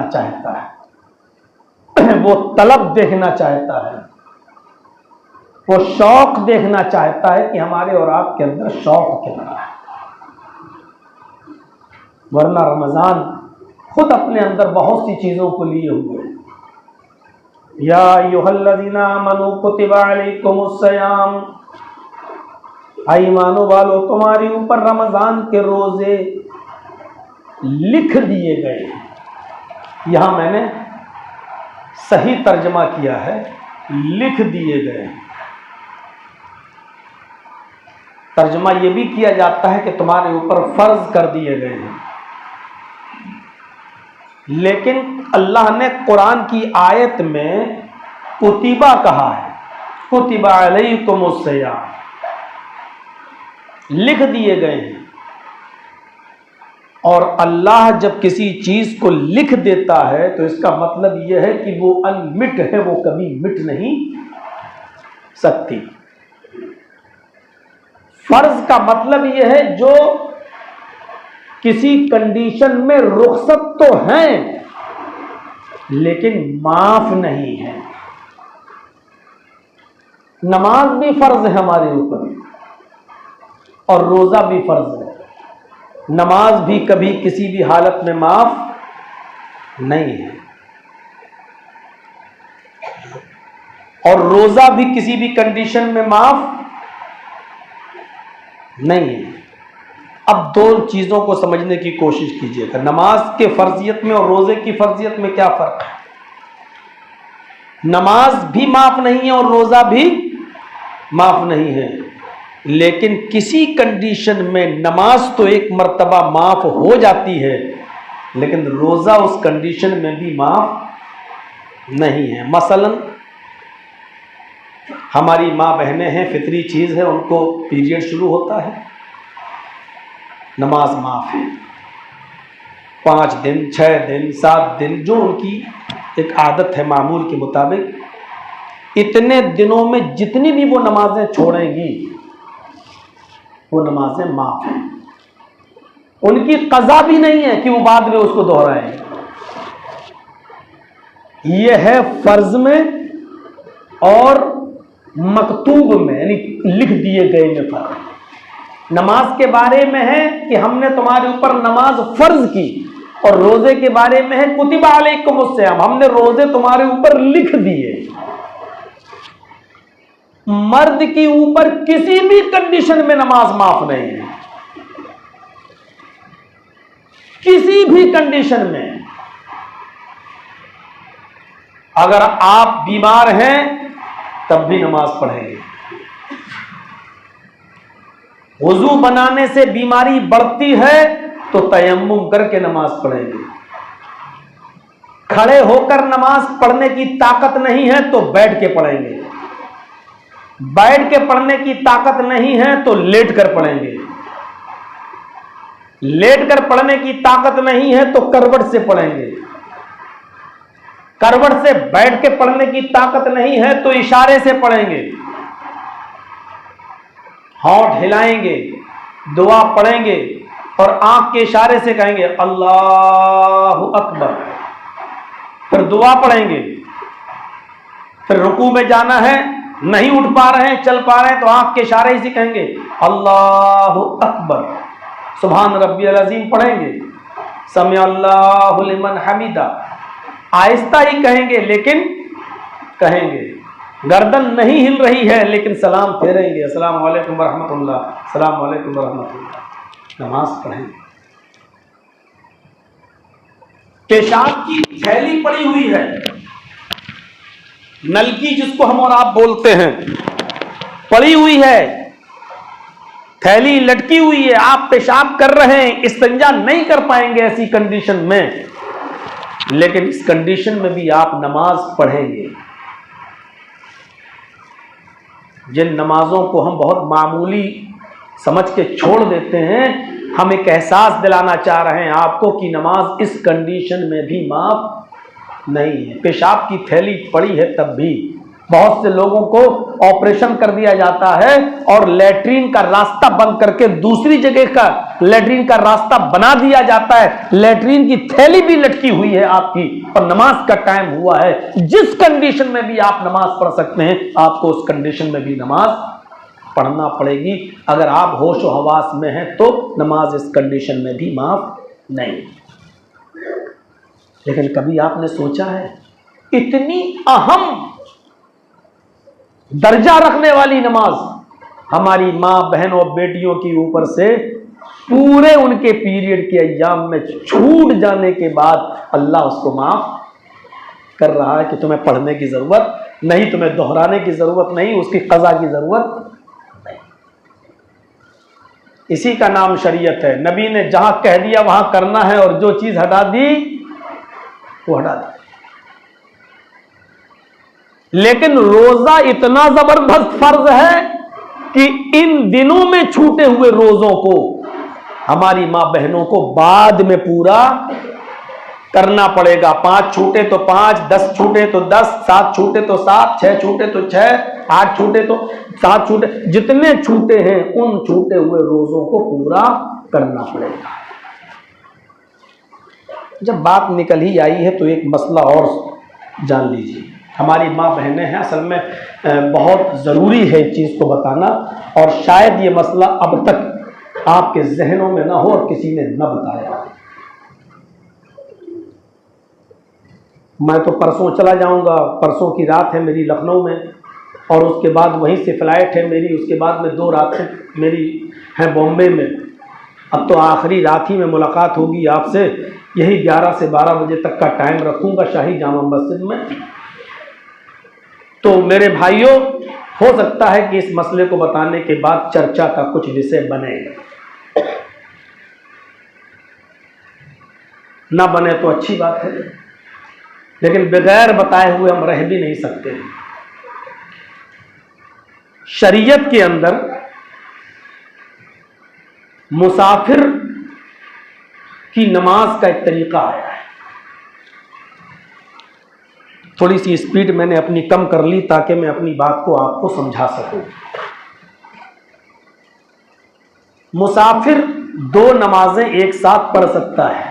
देखना चाहता है, वो तलब देखना चाहता है, वो शौक देखना चाहता है कि हमारे और आपके अंदर शौक कितना है। वरना रमजान खुद अपने अंदर बहुत सी चीजों को लिए हुए है। या अय्युहल्लज़ीना आमनू कुतिबा अलैकुमुस्सियाम, ईमानो वालो तुम्हारे ऊपर रमजान के रोजे लिख दिए गए। यहां मैंने सही तर्जमा किया है, लिख दिए गए। तर्जमा यह भी किया जाता है कि तुम्हारे ऊपर फर्ज कर दिए गए हैं। लेकिन अल्लाह ने कुरान की आयत में कुतिबा कहा है, कुतिबा अलैकुमुस्सियाम, लिख दिए गए हैं। और अल्लाह जब किसी चीज को लिख देता है तो इसका मतलब यह है कि वो अनमिट है, वो कभी मिट नहीं सकती। फर्ज का मतलब यह है जो किसी कंडीशन में रुखसत तो हैं लेकिन माफ नहीं है। नमाज भी फर्ज है हमारे ऊपर और रोजा भी फर्ज है। नमाज भी कभी किसी भी हालत में माफ नहीं है और रोजा भी किसी भी कंडीशन में माफ नहीं है। अब दो चीजों को समझने की कोशिश कीजिएगा। नमाज के फर्जियत में और रोजे की फर्जियत में क्या फर्क है? नमाज भी माफ नहीं है और रोजा भी माफ नहीं है, लेकिन किसी कंडीशन में नमाज तो एक मर्तबा माफ हो जाती है लेकिन रोजा उस कंडीशन में भी माफ नहीं है। मसलन हमारी माँ बहनें हैं, फितरी चीज है, उनको पीरियड शुरू होता है, नमाज माफ है। 5 दिन, 6 दिन, 7 दिन, जो उनकी एक आदत है मामूल के मुताबिक, इतने दिनों में जितनी भी वो नमाजें छोड़ेंगी वो नमाजें माफ हैं। उनकी कज़ा भी नहीं है कि वो बाद में उसको दोहराएं। यह है फर्ज में और मकतूब में, यानी लिख दिए गए में फर्क। नमाज के बारे में है कि हमने तुम्हारे ऊपर नमाज फर्ज की, और रोजे के बारे में है कुतिबा अलैकुमुस्सियाम, हमने रोजे तुम्हारे ऊपर लिख दिए। मर्द के ऊपर किसी भी कंडीशन में नमाज माफ नहीं है, किसी भी कंडीशन में। अगर आप बीमार हैं तब भी नमाज पढ़ेंगे। वुजू बनाने से बीमारी बढ़ती है तो तयम्मुम करके नमाज पढ़ेंगे। खड़े होकर नमाज पढ़ने की ताकत नहीं है तो बैठ के पढ़ेंगे। बैठ के पढ़ने की ताकत नहीं है तो लेट कर पढ़ेंगे। लेट कर पढ़ने की ताकत नहीं है तो करवट से पढ़ेंगे। करवट से बैठ के पढ़ने की ताकत नहीं है तो इशारे से पढ़ेंगे। होंठ हिलाएंगे, दुआ पढ़ेंगे और आंख के इशारे से कहेंगे अल्लाहु अकबर, फिर दुआ पढ़ेंगे। फिर रुकू में जाना है, नहीं उठ पा रहे हैं, चल पा रहे हैं, तो आंख के इशारे से कहेंगे अल्लाहु अकबर, सुभान रब्बियल अज़ीम पढ़ेंगे, समी अल्लाहु लिमन हमीदा, आहिस्ता ही कहेंगे लेकिन कहेंगे। गर्दन नहीं हिल रही है लेकिन सलाम फेरेंगे, अस्सलाम वालेकुम वरहमतुल्लाह, अस्सलाम वालेकुम वरहमतुल्लाह। नमाज पढ़ेंगे। पेशाब की थैली पड़ी हुई है, नलकी जिसको हम और आप बोलते हैं, पड़ी हुई है, थैली लटकी हुई है, आप पेशाब कर रहे हैं, इस्तिंजा नहीं कर पाएंगे ऐसी कंडीशन में, लेकिन इस कंडीशन में भी आप नमाज पढ़ेंगे। जिन नमाजों को हम बहुत मामूली समझ के छोड़ देते हैं, हम एक एहसास दिलाना चाह रहे हैं आपको कि नमाज इस कंडीशन में भी माफ नहीं है। पेशाब की थैली पड़ी है तब भी बहुत से लोगों को ऑपरेशन कर दिया जाता है और लैट्रीन का रास्ता बंद करके दूसरी जगह का लैट्रीन का रास्ता बना दिया जाता है, लैट्रीन की थैली भी लटकी हुई है आपकी और नमाज का टाइम हुआ है। जिस कंडीशन में भी आप नमाज पढ़ सकते हैं, आपको उस कंडीशन में भी नमाज पढ़ना पड़ेगी। अगर आप होश और हवास में हैं तो नमाज इस कंडीशन में भी माफ नहीं। लेकिन कभी आपने सोचा है इतनी अहम दर्जा रखने वाली नमाज हमारी मां बहन और बेटियों के ऊपर से पूरे उनके पीरियड के अय्याम में छूट जाने के बाद अल्लाह उसको माफ कर रहा है कि तुम्हें पढ़ने की जरूरत नहीं, तुम्हें दोहराने की जरूरत नहीं, उसकी कज़ा की जरूरत नहीं। इसी का नाम शरीयत है। नबी ने जहां कह दिया वहां करना है और जो चीज हटा दी वो हटा दी। लेकिन रोजा इतना जबरदस्त फर्ज है कि इन दिनों में छूटे हुए रोजों को हमारी मां बहनों को बाद में पूरा करना पड़ेगा। 5 छूटे तो 5, 10 छूटे तो 10, 7 छूटे तो 7, 6 छूटे तो 6, 8 छूटे तो 7 छूटे, जितने छूटे हैं उन छूटे हुए रोजों को पूरा करना पड़ेगा। जब बात निकल ही आई है तो एक मसला और जान लीजिए। हमारी माँ बहनें हैं, असल में बहुत ज़रूरी है इस चीज़ को बताना, और शायद ये मसला अब तक आपके जहनों में ना हो और किसी ने न बताया। मैं तो परसों चला जाऊंगा, परसों की रात है मेरी लखनऊ में और उसके बाद वहीं से फ़्लाइट है मेरी, उसके बाद में 2 रात मेरी है बॉम्बे में। अब तो आखिरी रात ही में मुलाकात होगी आपसे, यही 11 से 12 बजे तक का टाइम रखूंगा शाही जामा मस्जिद में। तो मेरे भाइयों, हो सकता है कि इस मसले को बताने के बाद चर्चा का कुछ विषय बने, ना बने तो अच्छी बात है, लेकिन बगैर बताए हुए हम रह भी नहीं सकते। शरीयत के अंदर मुसाफिर की नमाज का एक तरीका आया है। थोड़ी सी स्पीड मैंने अपनी कम कर ली ताकि मैं अपनी बात को आपको समझा सकूं। मुसाफिर 2 नमाजें एक साथ पढ़ सकता है,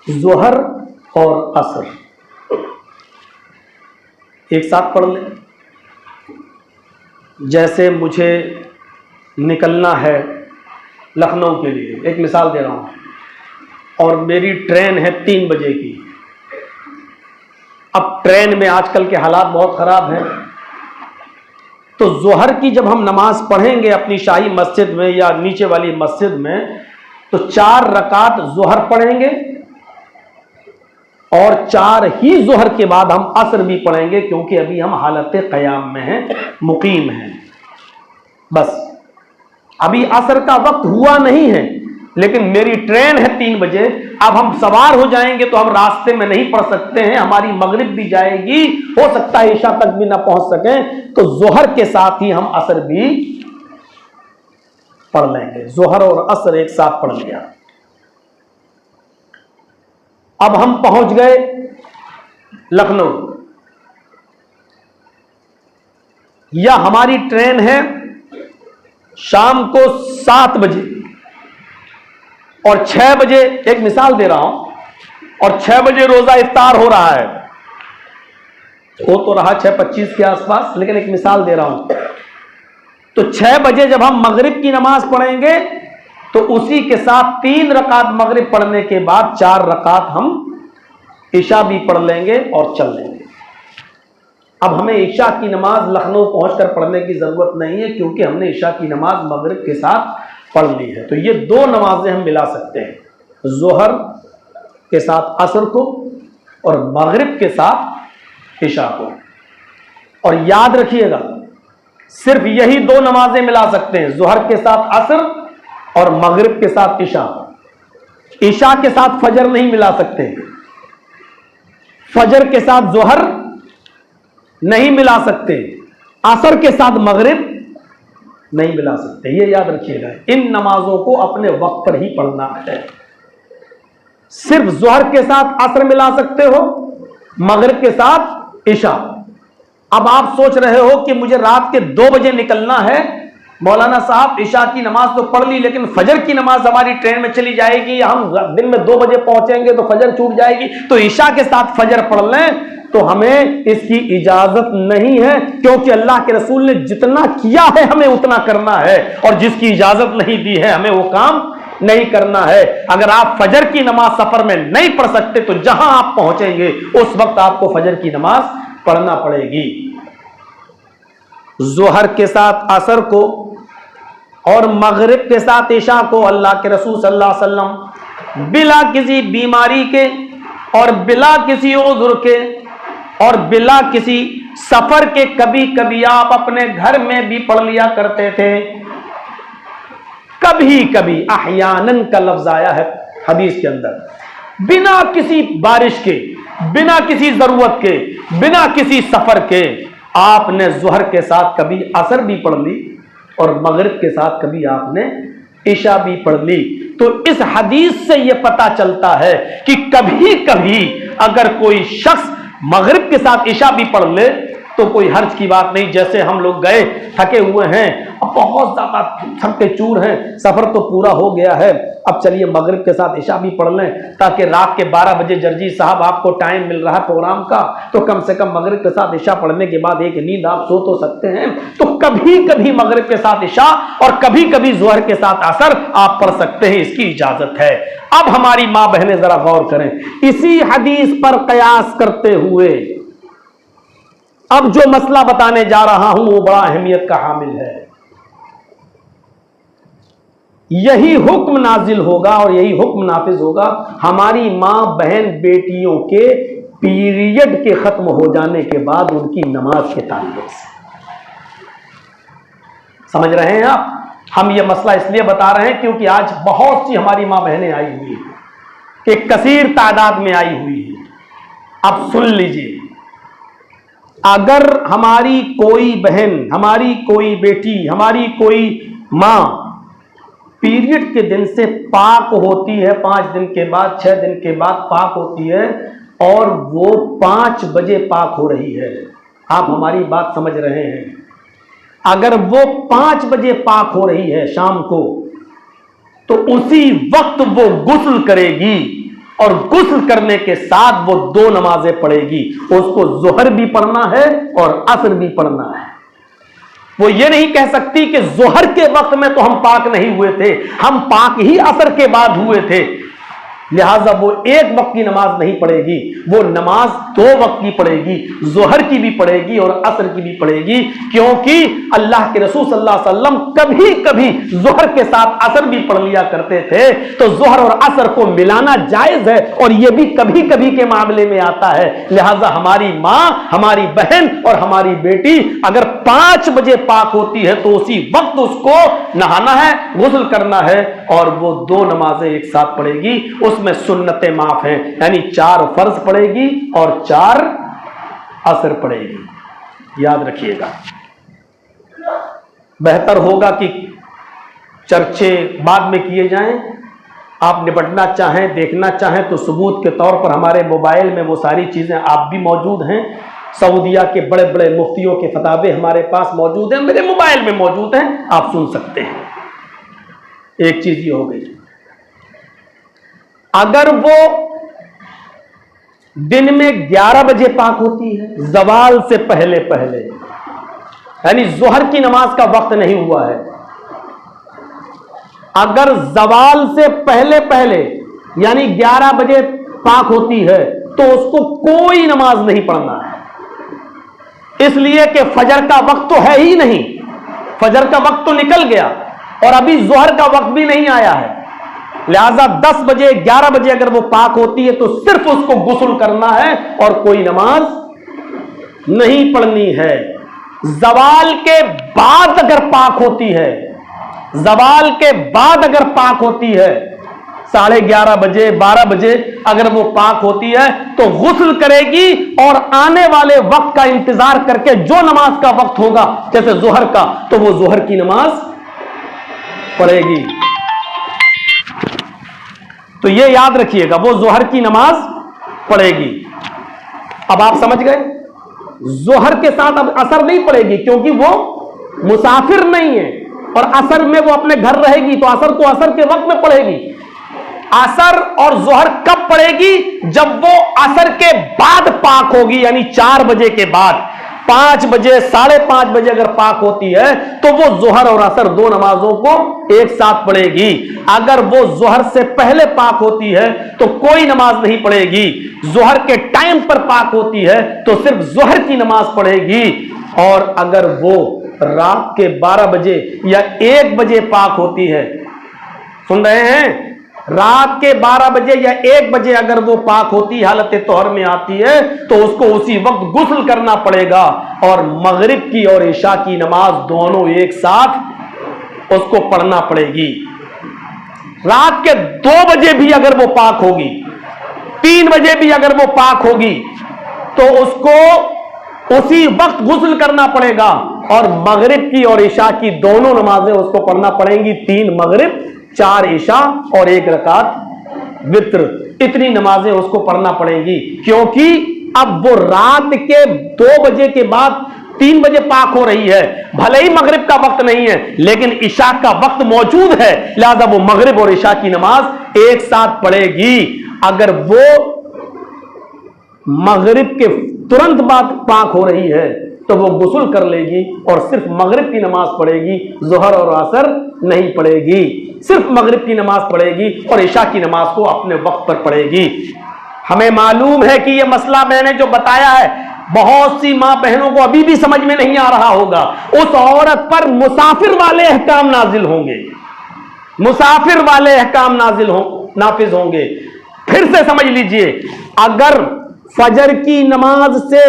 ज़ोहर और असर एक साथ पढ़ ले। जैसे मुझे निकलना है लखनऊ के लिए, एक मिसाल दे रहा हूं, और मेरी ट्रेन है 3 बजे की। अब ट्रेन में आजकल के हालात बहुत ख़राब हैं, तो ज़ोहर की जब हम नमाज पढ़ेंगे अपनी शाही मस्जिद में या नीचे वाली मस्जिद में, तो 4 रकात ज़ोहर पढ़ेंगे और 4 ही ज़ोहर के बाद हम असर भी पढ़ेंगे, क्योंकि अभी हम हालत क़याम में हैं, मुकीम हैं। बस अभी असर का वक्त हुआ नहीं है, लेकिन मेरी ट्रेन है 3 बजे। अब हम सवार हो जाएंगे तो हम रास्ते में नहीं पढ़ सकते हैं, हमारी मगरिब भी जाएगी, हो सकता है ईशा तक भी ना पहुंच सकें, तो ज़ोहर के साथ ही हम असर भी पढ़ लेंगे। ज़ोहर और असर एक साथ पढ़ लिया। अब हम पहुंच गए लखनऊ, या हमारी ट्रेन है शाम को 7 बजे और 6 बजे, एक मिसाल दे रहा हूं, और 6 बजे रोजा इफ्तार हो रहा है, हो तो रहा 6:25 के आसपास, लेकिन एक मिसाल दे रहा हूं। तो 6 बजे जब हम मगरिब की नमाज पढ़ेंगे तो उसी के साथ 3 रकात मगरिब पढ़ने के बाद 4 रकात हम ईशा भी पढ़ लेंगे और चल लेंगे। अब हमें ईशा की नमाज लखनऊ पहुंचकर पढ़ने की जरूरत नहीं है, क्योंकि हमने ईशा की नमाज मगरिब के साथ पढ़ ली है। तो ये 2 नमाजें हम मिला सकते हैं, ज़ोहर के साथ असर को और मगरिब के साथ ईशा को। और याद रखिएगा, सिर्फ यही 2 नमाजें मिला सकते हैं, ज़ोहर के साथ असर और मगरिब के साथ ईशा। ईशा के साथ फजर नहीं मिला सकते, फजर के साथ ज़ोहर नहीं मिला सकते, असर के साथ मगरिब नहीं मिला सकते। ये याद रखिएगा, इन नमाजों को अपने वक्त पर ही पढ़ना है। सिर्फ ज़ोहर के साथ असर मिला सकते हो, मगरिब के साथ ईशा, अब आप सोच रहे हो कि मुझे रात के 2 बजे निकलना है, मौलाना साहब ईशा की नमाज तो पढ़ ली, लेकिन फजर की नमाज हमारी ट्रेन में चली जाएगी, हम दिन में 2 बजे पहुंचेंगे तो फजर छूट जाएगी, तो ईशा के साथ फजर पढ़ लें। तो हमें इसकी इजाजत नहीं है, क्योंकि अल्लाह के रसूल ने जितना किया है हमें उतना करना है, और जिसकी इजाजत नहीं दी है हमें वो काम नहीं करना है। अगर आप फजर की नमाज सफर में नहीं पढ़ सकते तो जहां आप पहुंचेंगे उस वक्त आपको फजर की नमाज पढ़ना पड़ेगी। जोहर के साथ असर को और मगरिब के साथ ईशा को अल्लाह के रसूल सल्लल्लाहु अलैहि वसल्लम बिला किसी बीमारी के और बिला किसी उज़्र के और बिला किसी सफर के कभी कभी आप अपने घर में भी पढ़ लिया करते थे। कभी कभी अहयानन का लफ्ज आया है हदीस के अंदर, बिना किसी बारिश के, बिना किसी जरूरत के, बिना किसी सफर के आपने जोहर के साथ कभी असर भी पढ़ ली और मगरिब के साथ कभी आपने ईशा भी पढ़ ली। तो इस हदीस से यह पता चलता है कि कभी कभी अगर कोई शख्स मगरिब के साथ ईशा भी पढ़ ले तो कोई हर्ज की बात नहीं। जैसे हम लोग गए, थके हुए हैं, अब बहुत ज्यादा थके चूर हैं, सफर तो पूरा हो गया है, अब चलिए मगरिब के साथ ईशा भी पढ़ लें, ताकि रात के 12 बजे जर्जी साहब आपको टाइम मिल रहा है प्रोग्राम का, तो कम से कम मगरिब के साथ ईशा पढ़ने के बाद एक नींद आप सो तो सकते हैं। तो कभी कभी मगरिब के साथ ईशा और कभी कभी जोहर के साथ असर आप पढ़ सकते हैं, इसकी इजाजत है। अब हमारी मां बहनें जरा गौर करें, इसी हदीस पर कयास करते हुए अब जो मसला बताने जा रहा हूं वो बड़ा अहमियत का हामिल है। यही हुक्म नाजिल होगा और यही हुक्म नाफिज होगा हमारी मां बहन बेटियों के पीरियड के खत्म हो जाने के बाद उनकी नमाज के ताल्लुक से। समझ रहे हैं आप? हम ये मसला इसलिए बता रहे हैं क्योंकि आज बहुत सी हमारी मां बहनें आई हुई हैं, एक कसीर तादाद में आई हुई है। अब सुन लीजिए, अगर हमारी कोई बहन, हमारी कोई बेटी, हमारी कोई मां पीरियड के दिन से पाक होती है, 5 दिन के बाद, 6 दिन के बाद पाक होती है, और वो 5 बजे पाक हो रही है, आप हमारी बात समझ रहे हैं, अगर वो 5 बजे पाक हो रही है शाम को, तो उसी वक्त वो गुस्ल करेगी और गुस्ल करने के साथ वो 2 नमाजें पढ़ेगी। उसको जोहर भी पढ़ना है और असर भी पढ़ना है। वो ये नहीं कह सकती कि जोहर के वक्त में तो हम पाक नहीं हुए थे, हम पाक ही असर के बाद हुए थे, लिहाजा वो 1 वक्त की नमाज नहीं पढ़ेगी, वो नमाज 2 वक्त की पढ़ेगी, जोहर की भी पढ़ेगी और असर की भी पढ़ेगी, क्योंकि अल्लाह के रसूल सल्लल्लाहु अलैहि वसल्लम कभी कभी जोहर के साथ असर भी पढ़ लिया करते थे। तो जोहर और असर को मिलाना जायज है और यह भी कभी कभी के मामले में आता है। लिहाजा हमारी मां, हमारी बहन और हमारी बेटी अगर 5 बजे पाक होती है तो उसी वक्त उसको नहाना है, गुस्ल करना है और वो 2 नमाजें एक साथ पढ़ेगी। उसमें सुन्नतें माफ हैं, यानी 4 फर्ज पढ़ेगी और 4 असर पढ़ेगी। याद रखिएगा, बेहतर होगा कि चर्चे बाद में किए जाएं। आप निपटना चाहें, देखना चाहें तो सबूत के तौर पर हमारे मोबाइल में वो सारी चीजें आप भी मौजूद हैं। सऊदिया के बड़े बड़े मुफ्तियों के फतावे हमारे पास मौजूद हैं, मेरे मोबाइल में मौजूद हैं, आप सुन सकते हैं। एक चीज ये हो गई, अगर वो दिन में 11 बजे पाक होती है, जवाल से पहले पहले, यानी जोहर की नमाज का वक्त नहीं हुआ है, अगर जवाल से पहले पहले यानी 11 बजे पाक होती है तो उसको कोई नमाज नहीं पढ़ना है, इसलिए कि फजर का वक्त तो है ही नहीं, फजर का वक्त तो निकल गया और अभी जोहर का वक्त भी नहीं आया है। लिहाजा 10 बजे 11 बजे अगर वो पाक होती है तो सिर्फ उसको गुस्ल करना है और कोई नमाज नहीं पढ़नी है। जवाल के बाद अगर पाक होती है, जवाल के बाद अगर पाक होती है, 11:30 बजे 12 बजे अगर वो पाक होती है तो गुस्ल करेगी और आने वाले वक्त का इंतजार करके जो नमाज का वक्त होगा जैसे जोहर का, तो वो जोहर की नमाज पढ़ेगी। तो ये याद रखिएगा, वो जोहर की नमाज पढ़ेगी। अब आप समझ गए? जोहर के साथ अब असर नहीं पड़ेगी, क्योंकि वो मुसाफिर नहीं है और असर में वो अपने घर रहेगी, तो असर तो असर के वक्त में पड़ेगी। असर और जोहर कब पड़ेगी? जब वो असर के बाद पाक होगी, यानी 4 बजे के बाद। 5 बजे 5:30 बजे अगर पाक होती है तो वो जोहर और असर 2 नमाजों को एक साथ पड़ेगी। अगर वो जोहर से पहले पाक होती है तो कोई नमाज नहीं पड़ेगी। जोहर के टाइम पर पाक होती है तो सिर्फ जोहर की नमाज पड़ेगी। और अगर वो रात के 12 बजे या 1 बजे पाक होती है, सुन रहे हैं, रात के 12 बजे या 1 बजे अगर वो पाक होती, हालत तोहर में आती है, तो उसको उसी वक्त गुस्ल करना पड़ेगा और मगरिब की और इशा की नमाज दोनों एक साथ उसको पढ़ना पड़ेगी। रात के 2 बजे भी अगर वो पाक होगी, 3 बजे भी अगर वो पाक होगी, तो उसको उसी वक्त गुस्ल करना पड़ेगा और मगरिब की और इशा की दोनों नमाजें उसको पढ़ना पड़ेंगी। 3 मगरिब, 4 इशा और 1 रकात वित्र, इतनी नमाजें उसको पढ़ना पड़ेंगी। क्योंकि अब वो रात के 2 बजे के बाद 3 बजे पाक हो रही है, भले ही मगरिब का वक्त नहीं है लेकिन इशा का वक्त मौजूद है, लिहाजा वो मगरिब और इशा की नमाज एक साथ पढ़ेगी। अगर वो मगरिब के तुरंत बाद पाक हो रही है तो वो गुस्ल कर लेगी और सिर्फ मगरिब की नमाज पढ़ेगी, जोहर और असर नहीं पढ़ेगी। सिर्फ मगरिब की नमाज पढ़ेगी और इशा की नमाज को अपने वक्त पर पढ़ेगी। हमें मालूम है कि यह मसला मैंने जो बताया है बहुत सी मां बहनों को अभी भी समझ में नहीं आ रहा होगा। उस औरत पर मुसाफिर वाले अहकाम नाजिल होंगे, मुसाफिर वाले अहकाम नाफिज होंगे। फिर से समझ लीजिए, अगर फजर की नमाज से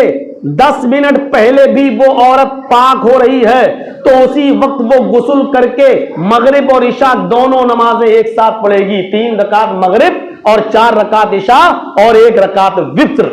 10 मिनट पहले भी वो औरत पाक हो रही है तो उसी वक्त वो गुस्ल करके मगरिब और इशा दोनों नमाजें एक साथ पढ़ेगी। 3 रकात मगरिब और 4 रकात इशा और 1 रकात वित्र।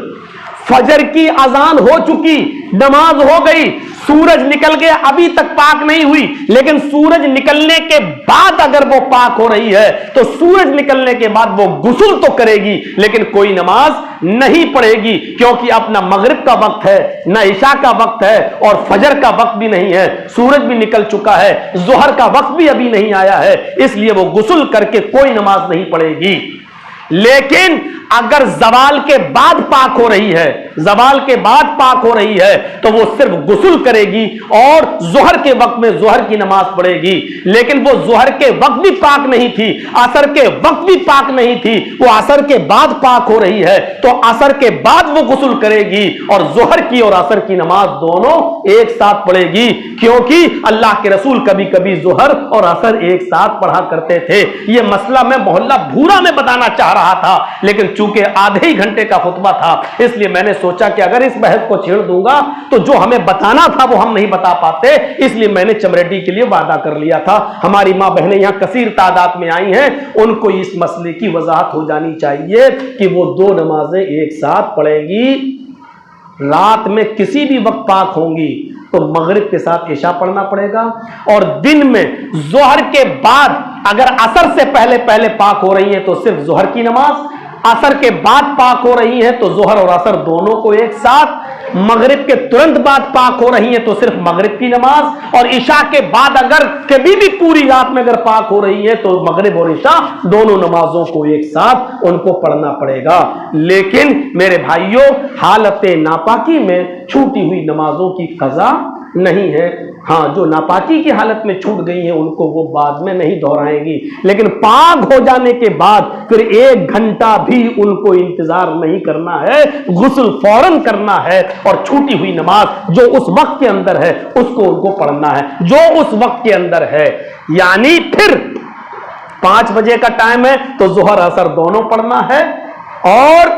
फजर की अजान हो चुकी, नमाज हो गई, सूरज निकल गया, अभी तक पाक नहीं हुई, लेकिन सूरज निकलने के बाद अगर वो पाक हो रही है तो सूरज निकलने के बाद वो गुस्ल तो करेगी लेकिन कोई नमाज नहीं पढ़ेगी, क्योंकि अब ना मगरिब का वक्त है, ना इशा का वक्त है और फजर का वक्त भी नहीं है, सूरज भी निकल चुका है, जोहर का वक्त भी अभी नहीं आया है, इसलिए वो गुस्ल करके कोई नमाज नहीं पढ़ेगी। लेकिन अगर जवाल के बाद पाक हो रही है, जवाल के बाद पाक हो रही है तो वो सिर्फ गुस्ल करेगी और जोहर के वक्त में जोहर की नमाज पढ़ेगी। लेकिन वो जोहर के वक्त भी पाक नहीं थी, असर के वक्त भी पाक नहीं थी, वो असर के बाद पाक हो रही है तो असर के बाद वो गुस्ल करेगी और जोहर की और असर की नमाज दोनों एक साथ पढ़ेगी। क्योंकि अल्लाह के रसूल कभी कभी जोहर और असर एक साथ पढ़ा करते थे। यह मसला मैं मोहल्ला भूरा में बताना चाह रहा था, लेकिन चूंकि आधे ही घंटे का खुतबा था इसलिए मैंने सोचा कि अगर इस बहस को छेड़ दूंगा तो जो हमें बताना था वो हम नहीं बता पाते, इसलिए मैंने चमरेटी के लिए वादा कर लिया था। हमारी मां बहनें यहां कसीर तादाद में आई हैं, उनको इस मसले की वजाहत हो जानी चाहिए कि वो 2 नमाजें एक साथ पढ़ेंगी। रात में किसी भी वक्त पाक होंगी तो मगरिब के साथ इशा पढ़ना पड़ेगा और दिन में जोहर के बाद अगर असर से पहले पाक हो रही है तो सिर्फ जोहर की नमाज, असर के बाद पाक हो रही है तो जोहर और असर दोनों को एक साथ, मगरिब के तुरंत बाद पाक हो रही है तो सिर्फ मगरिब की नमाज और इशा के बाद अगर कभी भी पूरी रात में अगर पाक हो रही है तो मगरिब और इशा दोनों नमाजों को एक साथ उनको पढ़ना पड़ेगा। लेकिन मेरे भाइयों, हालत नापाकी में छूटी हुई नमाजों की कज़ा नहीं है। हाँ, जो नापाकी की हालत में छूट गई है उनको वो बाद में नहीं दोहराएंगी, लेकिन पाक हो जाने के बाद फिर 1 घंटा भी उनको इंतजार नहीं करना है, गुस्ल फौरन करना है और छूटी हुई नमाज जो उस वक्त के अंदर है उसको उनको पढ़ना है, जो उस वक्त के अंदर है। यानी फिर 5 बजे का टाइम है तो जोहर असर दोनों पढ़ना है और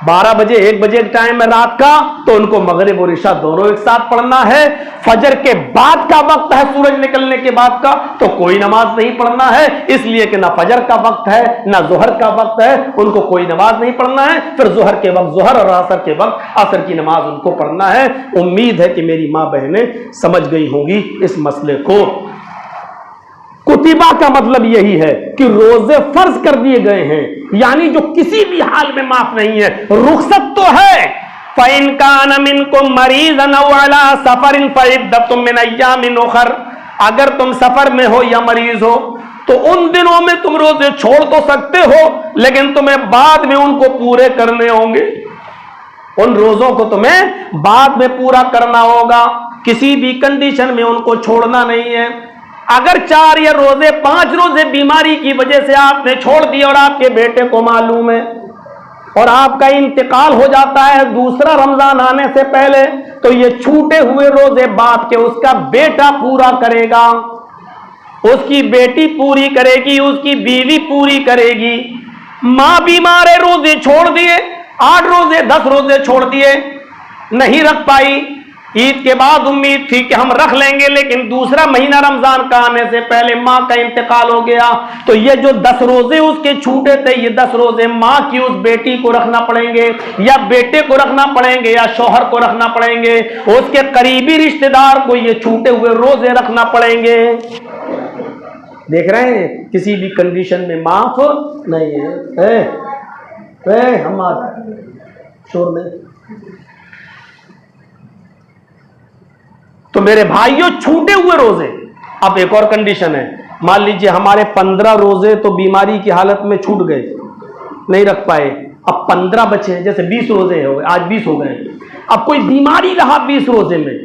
12 बजे 1 बजे टाइम है रात का तो उनको मगरिब और इशा दोनों एक साथ पढ़ना है। फजर के बाद का वक्त है सूरज निकलने के बाद का तो कोई नमाज नहीं पढ़ना है, इसलिए कि ना फजर का वक्त है ना जोहर का वक्त है, उनको कोई नमाज नहीं पढ़ना है। फिर जोहर के वक्त जोहर और असर के वक्त असर की नमाज उनको पढ़ना है। उम्मीद है कि मेरी मां बहनें समझ गई होंगी इस मसले को। कुतिबा का मतलब यही है कि रोजे फर्ज कर दिए गए हैं, यानी जो किसी भी हाल में माफ नहीं है। रुखसत तो है, फ़इन कान मिनकुम मरीज़न औ अला सफ़रिन फ़इद्दतुम मिन अय्यामिन उख़र, अगर तुम सफर में हो या मरीज हो तो उन दिनों में तुम रोजे छोड़ तो सकते हो, लेकिन तुम्हें बाद में उनको पूरे करने होंगे। उन रोजों को तुम्हें बाद में पूरा करना होगा, किसी भी कंडीशन में उनको छोड़ना नहीं है। अगर 4 या 5 रोजे बीमारी की वजह से आपने छोड़ दिए और आपके बेटे को मालूम है और आपका इंतकाल हो जाता है दूसरा रमजान आने से पहले, तो ये छूटे हुए रोजे बाद के उसका बेटा पूरा करेगा, उसकी बेटी पूरी करेगी, उसकी बीवी पूरी करेगी। मां बीमार है, रोजे छोड़ दिए, 8 रोजे 10 रोजे छोड़ दिए, नहीं रख पाई। ईद के बाद उम्मीद थी कि हम रख लेंगे, लेकिन दूसरा महीना रमजान का आने से पहले मां का इंतकाल हो गया, तो ये जो 10 रोजे उसके छूटे थे, ये 10 रोजे मां की उस बेटी को रखना पड़ेंगे या बेटे को रखना पड़ेंगे या शौहर को रखना पड़ेंगे, उसके करीबी रिश्तेदार को ये छूटे हुए रोजे रखना पड़ेंगे। देख रहे हैं, किसी भी कंडीशन में माफ नहीं है। हमारे शोर में तो मेरे भाइयों छूटे हुए रोजे। अब एक और कंडीशन है, मान लीजिए हमारे 15 रोजे तो बीमारी की हालत में छूट गए, नहीं रख पाए, अब 15 बचे, जैसे 20 रोजे हो गए, आज 20 हो गए। अब कोई बीमारी रहा 20 रोजे में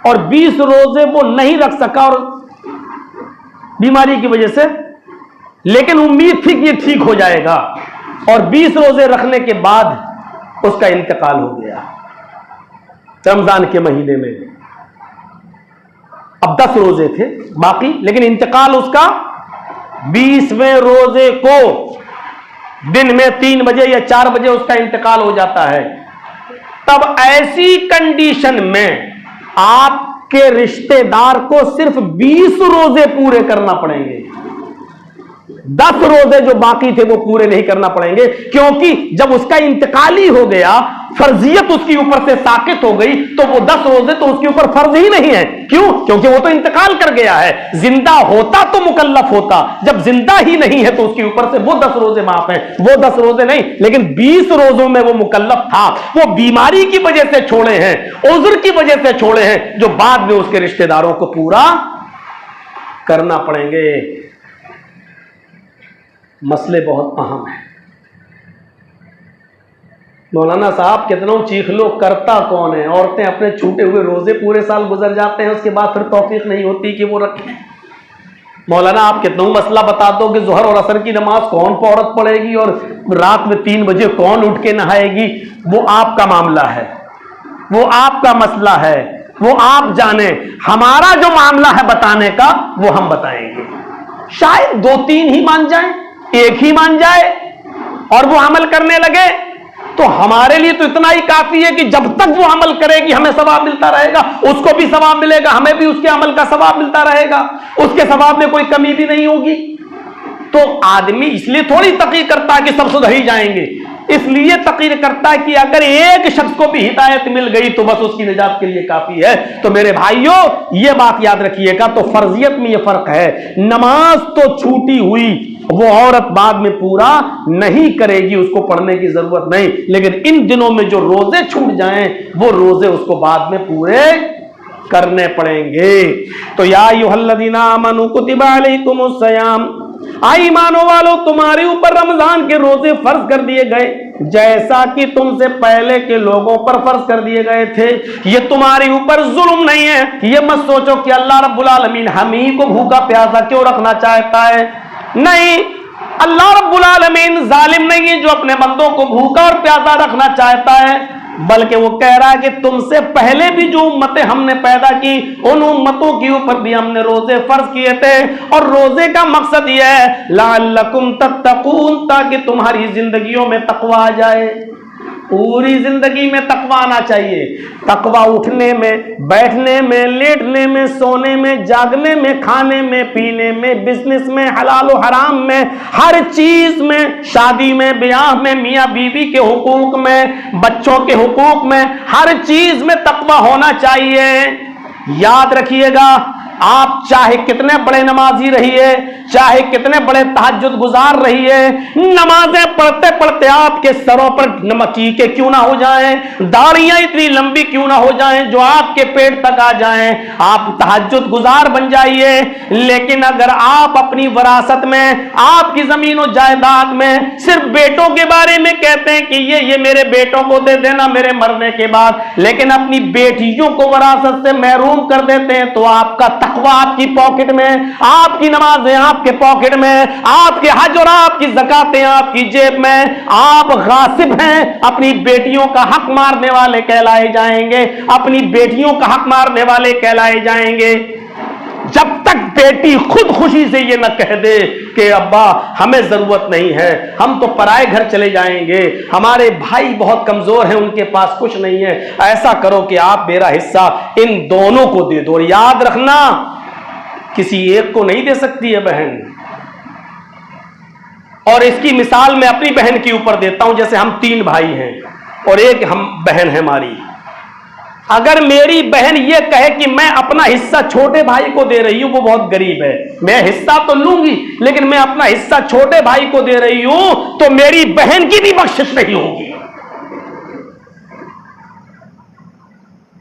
और 20 रोजे वो नहीं रख सका और बीमारी की वजह से, लेकिन उम्मीद थी कि ये ठीक हो जाएगा और 20 रोजे रखने के बाद उसका इंतकाल हो गया रमजान के महीने में। अब 10 रोजे थे बाकी, लेकिन इंतकाल उसका 20वें रोजे को दिन में 3 बजे या 4 बजे उसका इंतकाल हो जाता है। तब ऐसी कंडीशन में आपके रिश्तेदार को सिर्फ 20 रोजे पूरे करना पड़ेंगे, 10 रोजे जो बाकी थे वो पूरे नहीं करना पड़ेंगे, क्योंकि जब उसका इंतकाल ही हो गया, फर्जियत उसके ऊपर से साकित हो गई, तो वो 10 रोजे तो उसके ऊपर फर्ज ही नहीं है। क्यों? क्योंकि वो तो इंतकाल कर गया है। जिंदा होता तो मुकल्लफ होता, जब जिंदा ही नहीं है तो उसके ऊपर से वो 10 रोजे माफ हैं, वो 10 रोजे नहीं, लेकिन 20 रोजों में वो मुकल्लफ था। वो बीमारी की वजह से छोड़े हैं, उज़्र की वजह से छोड़े हैं, जो बाद में उसके रिश्तेदारों को पूरा करना पड़ेंगे। मसले बहुत अहम है। मौलाना साहब कितनों चीख लो, करता कौन है? औरतें अपने छूटे हुए रोजे पूरे साल गुजर जाते हैं, उसके बाद फिर तौफीक नहीं होती कि वो रखें। मौलाना आप कितनों मसला बता दो कि जोहर और असर की नमाज कौन औरत पढ़ेगी और रात में 3 बजे कौन उठ के नहाएगी, वो आपका मामला है, वो आपका मसला है, वो आप जाने। हमारा जो मामला है बताने का, वो हम बताएंगे। शायद 2-3 ही मान जाए, एक ही मान जाए और वो अमल करने लगे, तो हमारे लिए तो इतना ही काफी है कि जब तक वो अमल करेगी हमें सवाब मिलता रहेगा, उसको भी सवाब मिलेगा, हमें भी उसके अमल का सवाब मिलता रहेगा, उसके सवाब में कोई कमी भी नहीं होगी। तो आदमी इसलिए थोड़ी तकीर करता है कि सब सुधर ही जाएंगे, इसलिए तकीर करता है कि अगर एक शख्स को भी हिदायत मिल गई तो बस उसकी निजात के लिए काफी है। तो मेरे भाइयों, ये बात याद रखिएगा। तो फर्जियत में ये फर्क है, नमाज तो छूटी हुई वो औरत बाद में पूरा नहीं करेगी, उसको पढ़ने की जरूरत नहीं, लेकिन इन दिनों में जो रोजे छूट जाएं वो रोजे उसको बाद में पूरे करने पड़ेंगे। तो या अय्युहल्लज़ीना आमनू कुतिबा अलैकुमुस सियाम, ईमानो वालों तुम्हारे ऊपर रमजान के रोजे फर्ज कर दिए गए जैसा कि तुमसे पहले के लोगों पर फर्ज कर दिए गए थे। ये तुम्हारे ऊपर जुल्म नहीं है। ये मत सोचो कि अल्लाह रब्बुल आलमीन हम ही को भूखा प्यासा क्यों रखना चाहता है। नहीं, अल्लाह रब्बुल आलमीन जालिम नहीं है जो अपने बंदों को भूखा और प्यासा रखना चाहता है, बल्कि वो कह रहा है कि तुमसे पहले भी जो उम्मतें हमने पैदा की, उन उम्मतों के ऊपर भी हमने रोजे फर्ज किए थे। और रोजे का मकसद यह है लअल्लकुम तत्तकून, ताकि तुम्हारी जिंदगियों में तकवा आ जाए। पूरी जिंदगी में तकवा आना चाहिए। तकवा उठने में, बैठने में, लेटने में, सोने में, जागने में, खाने में, पीने में, बिजनेस में, हलाल और हराम में, हर चीज में, शादी में, ब्याह में, मियाँ बीवी के हुकूक में, बच्चों के हुकूक में, हर चीज में तकवा होना चाहिए। याद रखिएगा, आप चाहे कितने बड़े नमाजी रहिए, चाहे कितने बड़े तहज्जुद गुजार रहिए, नमाजें पढ़ते पढ़ते आपके सरों पर नमकीके क्यों ना हो जाएं, दाढ़ियां इतनी लंबी क्यों ना हो जाएं जो आपके पेट तक आ जाएं, आप तहज्जुद गुजार बन जाइए। लेकिन अगर आप अपनी विरासत में, आपकी जमीन और जायदाद में सिर्फ बेटों के बारे में कहते हैं कि ये मेरे बेटों को दे देना मेरे मरने के बाद, लेकिन अपनी बेटियों को विरासत से महरूम कर देते हैं, तो आपका तकवा आपकी पॉकेट में, आपकी नमाजें आपके पॉकेट में, आपके हज और आपकी ज़कातें आपकी जेब में। आप गासिब हैं, अपनी बेटियों का हक मारने वाले कहलाए जाएंगे, अपनी बेटियों का हक मारने वाले कहलाए जाएंगे। जब तक बेटी खुद खुशी से ये न कह दे कि अब्बा हमें जरूरत नहीं है, हम तो पराए घर चले जाएंगे, हमारे भाई बहुत कमजोर हैं, उनके पास कुछ नहीं है, ऐसा करो कि आप मेरा हिस्सा इन दोनों को दे दो। और याद रखना, किसी एक को नहीं दे सकती है बहन। और इसकी मिसाल मैं अपनी बहन के ऊपर देता हूं। जैसे हम 3 भाई हैं और एक हम बहन है हमारी। अगर मेरी बहन ये कहे कि मैं अपना हिस्सा छोटे भाई को दे रही हूं, वो बहुत गरीब है, मैं हिस्सा तो लूंगी लेकिन मैं अपना हिस्सा छोटे भाई को दे रही हूं, तो मेरी बहन की भी बख्शिश नहीं होगी।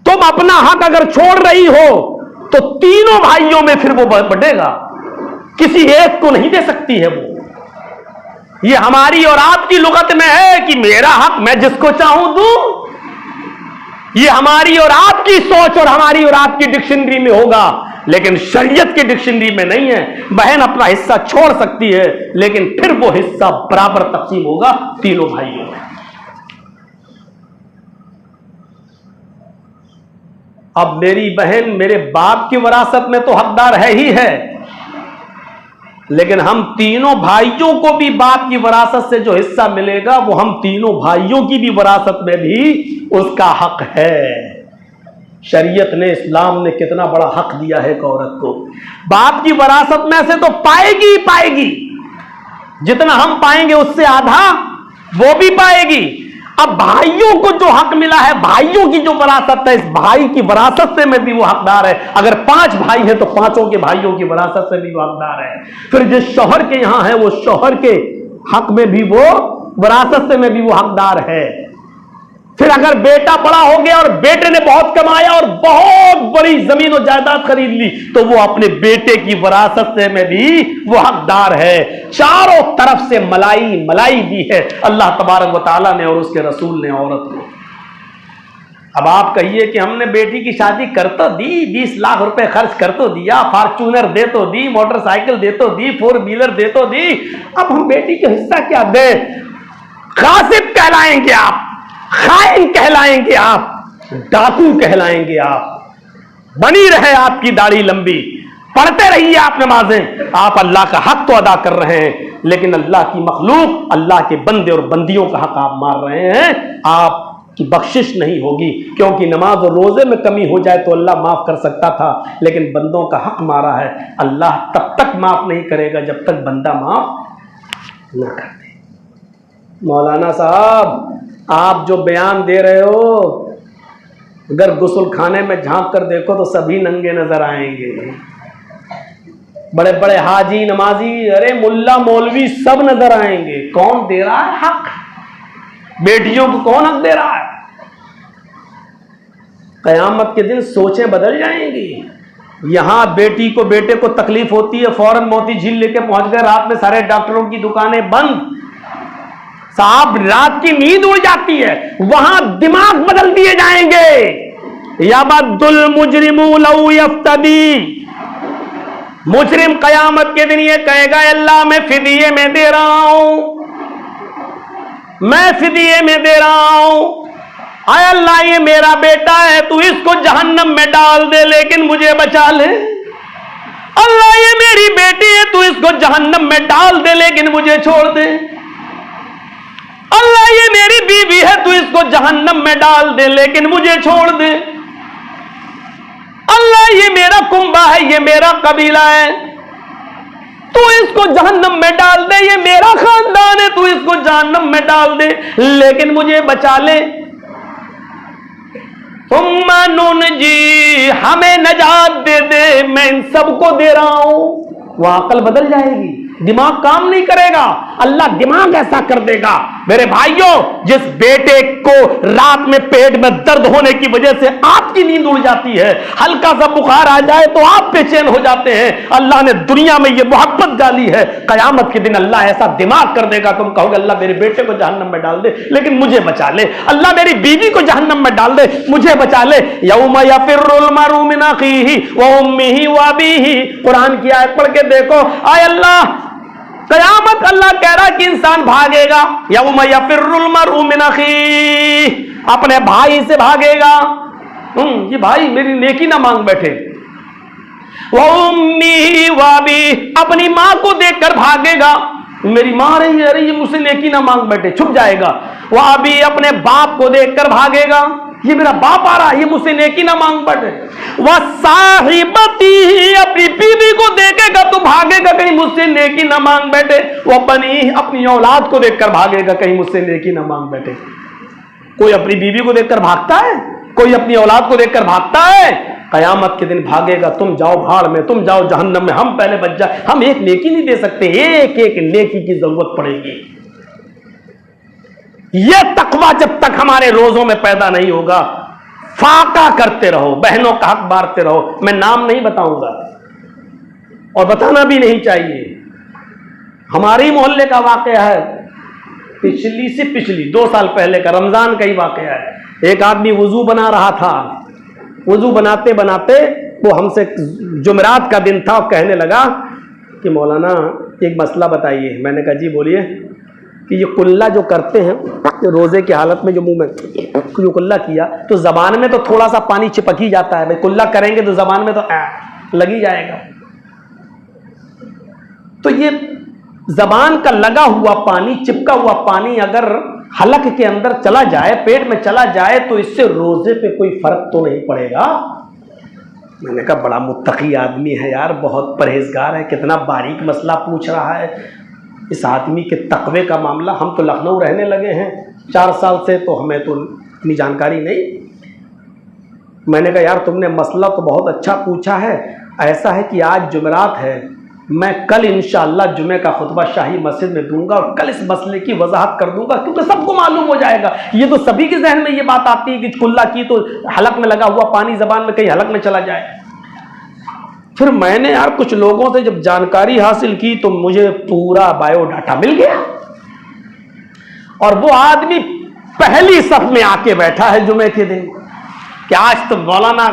तुम अपना हक अगर छोड़ रही हो तो तीनों भाइयों में फिर वो बढ़ेगा, किसी एक को नहीं दे सकती है वो। ये हमारी और आपकी लुगत में है कि मेरा हक मैं जिसको चाहूं दूं। ये हमारी और आपकी सोच और हमारी और आपकी डिक्शनरी में होगा, लेकिन शरीयत की डिक्शनरी में नहीं है। बहन अपना हिस्सा छोड़ सकती है लेकिन फिर वो हिस्सा बराबर तकसीम होगा तीनों भाइयों में। अब मेरी बहन मेरे बाप की विरासत में तो हकदार है ही है, लेकिन हम तीनों भाइयों को भी बाप की विरासत से जो हिस्सा मिलेगा वो हम तीनों भाइयों की भी विरासत में भी उसका हक है। शरीयत ने, इस्लाम ने कितना बड़ा हक दिया है एक औरत को। बाप की विरासत में से तो पाएगी ही पाएगी, जितना हम पाएंगे उससे आधा वो भी पाएगी। अब भाइयों को जो हक मिला है, भाइयों की जो विरासत है, इस भाई की विरासत से में भी वो हकदार है। अगर 5 भाई हैं तो 5 के भाइयों की विरासत से भी वो हकदार है। फिर जिस शौहर के यहां है वो शौहर के हक में भी वो विरासत से में भी वो हकदार है। फिर अगर बेटा बड़ा हो गया और बेटे ने बहुत कमाया और बहुत बड़ी जमीन और जायदाद खरीद ली, तो वो अपने बेटे की विरासत से में भी वो हकदार है। चारों तरफ से मलाई मलाई दी है अल्लाह तबारक व तआला ने और उसके रसूल ने औरत को। अब आप कहिए कि हमने बेटी की शादी कर तो दी, 20 लाख रुपए खर्च कर तो दिया, फॉर्च्यूनर दे तो दी, मोटरसाइकिल दे तो दी, 4 व्हीलर दे तो दी, अब हम बेटी का हिस्सा क्या दे? गासिब कहलाएंगे आप, खाइन कहलाएंगे आप, डाकू कहलाएंगे आप। बनी रहे आपकी दाढ़ी लंबी, पढ़ते रहिए आप नमाजें, आप अल्लाह का हक तो अदा कर रहे हैं, लेकिन अल्लाह की मखलूक, अल्लाह के बंदे और बंदियों का हक आप मार रहे हैं। आपकी बख्शिश नहीं होगी, क्योंकि नमाज और रोजे में कमी हो जाए तो अल्लाह माफ कर सकता था, लेकिन बंदों का हक मारा है। अल्लाह तब तक माफ नहीं करेगा जब तक बंदा माफ ना कर दे। मौलाना साहब, आप जो बयान दे रहे हो, अगर गुस्ल खाने में झांक कर देखो तो सभी नंगे नजर आएंगे। बड़े बड़े हाजी, नमाजी, अरे मुल्ला मौलवी सब नजर आएंगे। कौन दे रहा है हक? बेटियों को कौन हक दे रहा है? कयामत के दिन सोचें बदल जाएंगी। यहां बेटी को, बेटे को तकलीफ होती है, फौरन मोती झील लेके पहुंच गए, रात में सारे डॉक्टरों की दुकानें बंद, साहब रात की नींद उड़ जाती है, वहां दिमाग बदल दिए जाएंगे। याबद्दुल मुजरिमु लौ यफ्तदी, मुजरिम कयामत के दिन ये कहेगा अल्लाह मैं फिदिये में दे रहा हूं, मैं फिदिये में दे रहा हूं। आय अल्लाह ये मेरा बेटा है, तू इसको जहन्नम में डाल दे लेकिन मुझे बचा ले। अल्लाह ये मेरी बेटी है, तू इसको जहन्नम में डाल दे लेकिन मुझे छोड़ दे। अल्लाह ये मेरी बीवी है, तू इसको जहन्नम में डाल दे लेकिन मुझे छोड़ दे। अल्लाह ये मेरा कुंबा है, ये मेरा कबीला है, तू इसको जहन्नम में डाल दे, ये मेरा खानदान है, तू इसको जहन्नम में डाल दे लेकिन मुझे बचा ले। उम्मा नून जी हमें नजात दे दे, मैं इन सबको दे रहा हूं। वह अकल बदल जाएगी, दिमाग काम नहीं करेगा, अल्लाह दिमाग ऐसा कर देगा। मेरे भाइयों, जिस बेटे को रात में पेट में दर्द होने की वजह से आपकी नींद उड़ जाती है, हल्का सा बुखार आ जाए तो आप बेचैन हो जाते हैं, अल्लाह ने दुनिया में यह मोहब्बत डाली है, कयामत के दिन अल्लाह ऐसा दिमाग कर देगा, तुम कहोगे अल्लाह मेरे बेटे को जहन्नम में डाल दे लेकिन मुझे बचा ले, अल्लाह मेरी बीवी को जहन्नम में डाल दे मुझे बचा ले। यौमा यफिर्रुल मरउ मिन अखीही व उम्मिही व अबीही, कुरान की आयत पढ़ के देखो, आय अल्लाह, कयामत अल्लाह कह रहा कि इंसान भागेगा, यौमा यफिर्रुल मरउ मिन अखीही, अपने भाई से भागेगा। ये भाई मेरी नेकी ना मांग बैठे, वो उम्मी वाबी, अपनी मां को देखकर भागेगा, मेरी मां रही है, ये मुझसे नेकी ना मांग बैठे, छुप जाएगा। वह अभी अपने बाप को देखकर भागेगा, ये मेरा बाप आ रहा है, ये मुझसे नेकी ना मांग बैठे। वह साहिबती, अपनी बीवी को देखेगा तो भागेगा, कहीं मुझसे नेकी ना मांग बैठे। वह बनी, अपनी औलाद को देखकर भागेगा, कहीं मुझसे नेकी ना मांग बैठे। कोई अपनी बीवी को देखकर भागता है? कोई अपनी औलाद को देखकर भागता है? कयामत के दिन भागेगा, तुम जाओ भाड़ में, तुम जाओ जहन्नम में, हम पहले बच जाए। हम एक नेकी नहीं दे सकते, एक एक नेकी की जरूरत पड़ेगी। यह तकवा जब तक हमारे रोजों में पैदा नहीं होगा, फाका करते रहो, बहनों का हक बांटते रहो। मैं नाम नहीं बताऊंगा और बताना भी नहीं चाहिए। हमारे मोहल्ले का वाकया है, पिछली 2 साल पहले का, रमजान का ही वाकया है। एक आदमी वुजू बना रहा था, वुजू बनाते बनाते वो हमसे, जुमेरात का दिन था, कहने लगा कि मौलाना एक मसला बताइए। मैंने कहा जी बोलिए। कि ये कुल्ला जो करते हैं रोजे की हालत में, जो मुंह में जो कुल्ला किया तो जबान में तो थोड़ा सा पानी चिपक ही जाता है, भाई कुल्ला करेंगे तो जबान में तो लग ही जाएगा। तो ये जबान का लगा हुआ पानी, चिपका हुआ पानी अगर हलक के अंदर चला जाए, पेट में चला जाए, तो इससे रोजे पे कोई फर्क तो नहीं पड़ेगा। मैंने कहा बड़ा मुत्तकी आदमी है यार, बहुत परहेजगार है, कितना बारीक मसला पूछ रहा है। इस आदमी के तकवे का मामला, हम तो लखनऊ रहने लगे हैं 4 साल से, तो हमें तो इतनी जानकारी नहीं। मैंने कहा यार तुमने मसला तो बहुत अच्छा पूछा है। ऐसा है कि आज जुमेरात है, मैं कल इंशाअल्लाह जुमे का खुतबा शाही मस्जिद में दूंगा और कल इस मसले की वजाहत कर दूंगा, क्योंकि सबको मालूम हो जाएगा। ये तो सभी के जहन में ये बात आती है कि कुल्ला की तो हलक में लगा हुआ पानी जबान में कहीं हलक में चला जाए। फिर मैंने यार कुछ लोगों से जब जानकारी हासिल की तो मुझे पूरा बायोडाटा मिल गया, और वो आदमी पहली सफ में आके बैठा है जुमे के दिन कि आज तो मौलाना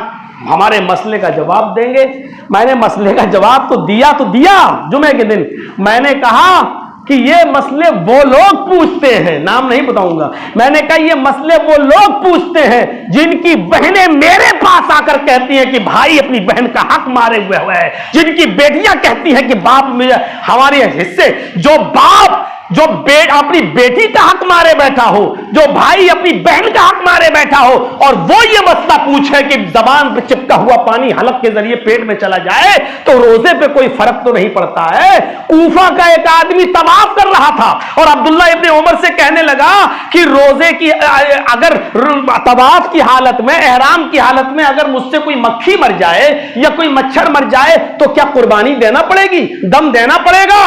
हमारे मसले का जवाब देंगे। मैंने मसले का जवाब तो दिया जुमे के दिन। मैंने कहा कि ये मसले वो लोग पूछते हैं, नाम नहीं बताऊंगा, मैंने कहा ये मसले वो लोग पूछते हैं जिनकी बहनें मेरे पास आकर कहती हैं कि भाई अपनी बहन का हक मारे हुए है, जिनकी बेटियां कहती हैं कि बाप मुझे हमारे हिस्से, जो बाप जो अपनी बेटी का हक मारे बैठा हो, जो भाई अपनी बहन का हक मारे बैठा हो, और वो ये मसला पूछे कि जबान पे चिपका हुआ पानी हलक के जरिए पेट में चला जाए तो रोजे पे कोई फर्क तो नहीं पड़ता है। कूफा का एक आदमी तवाफ कर रहा था और अब्दुल्ला इब्ने उमर से कहने लगा कि रोजे की अगर तवाफ की हालत में, एहराम की हालत में अगर मुझसे कोई मक्खी मर जाए या कोई मच्छर मर जाए तो क्या कुर्बानी देना पड़ेगी, दम देना पड़ेगा?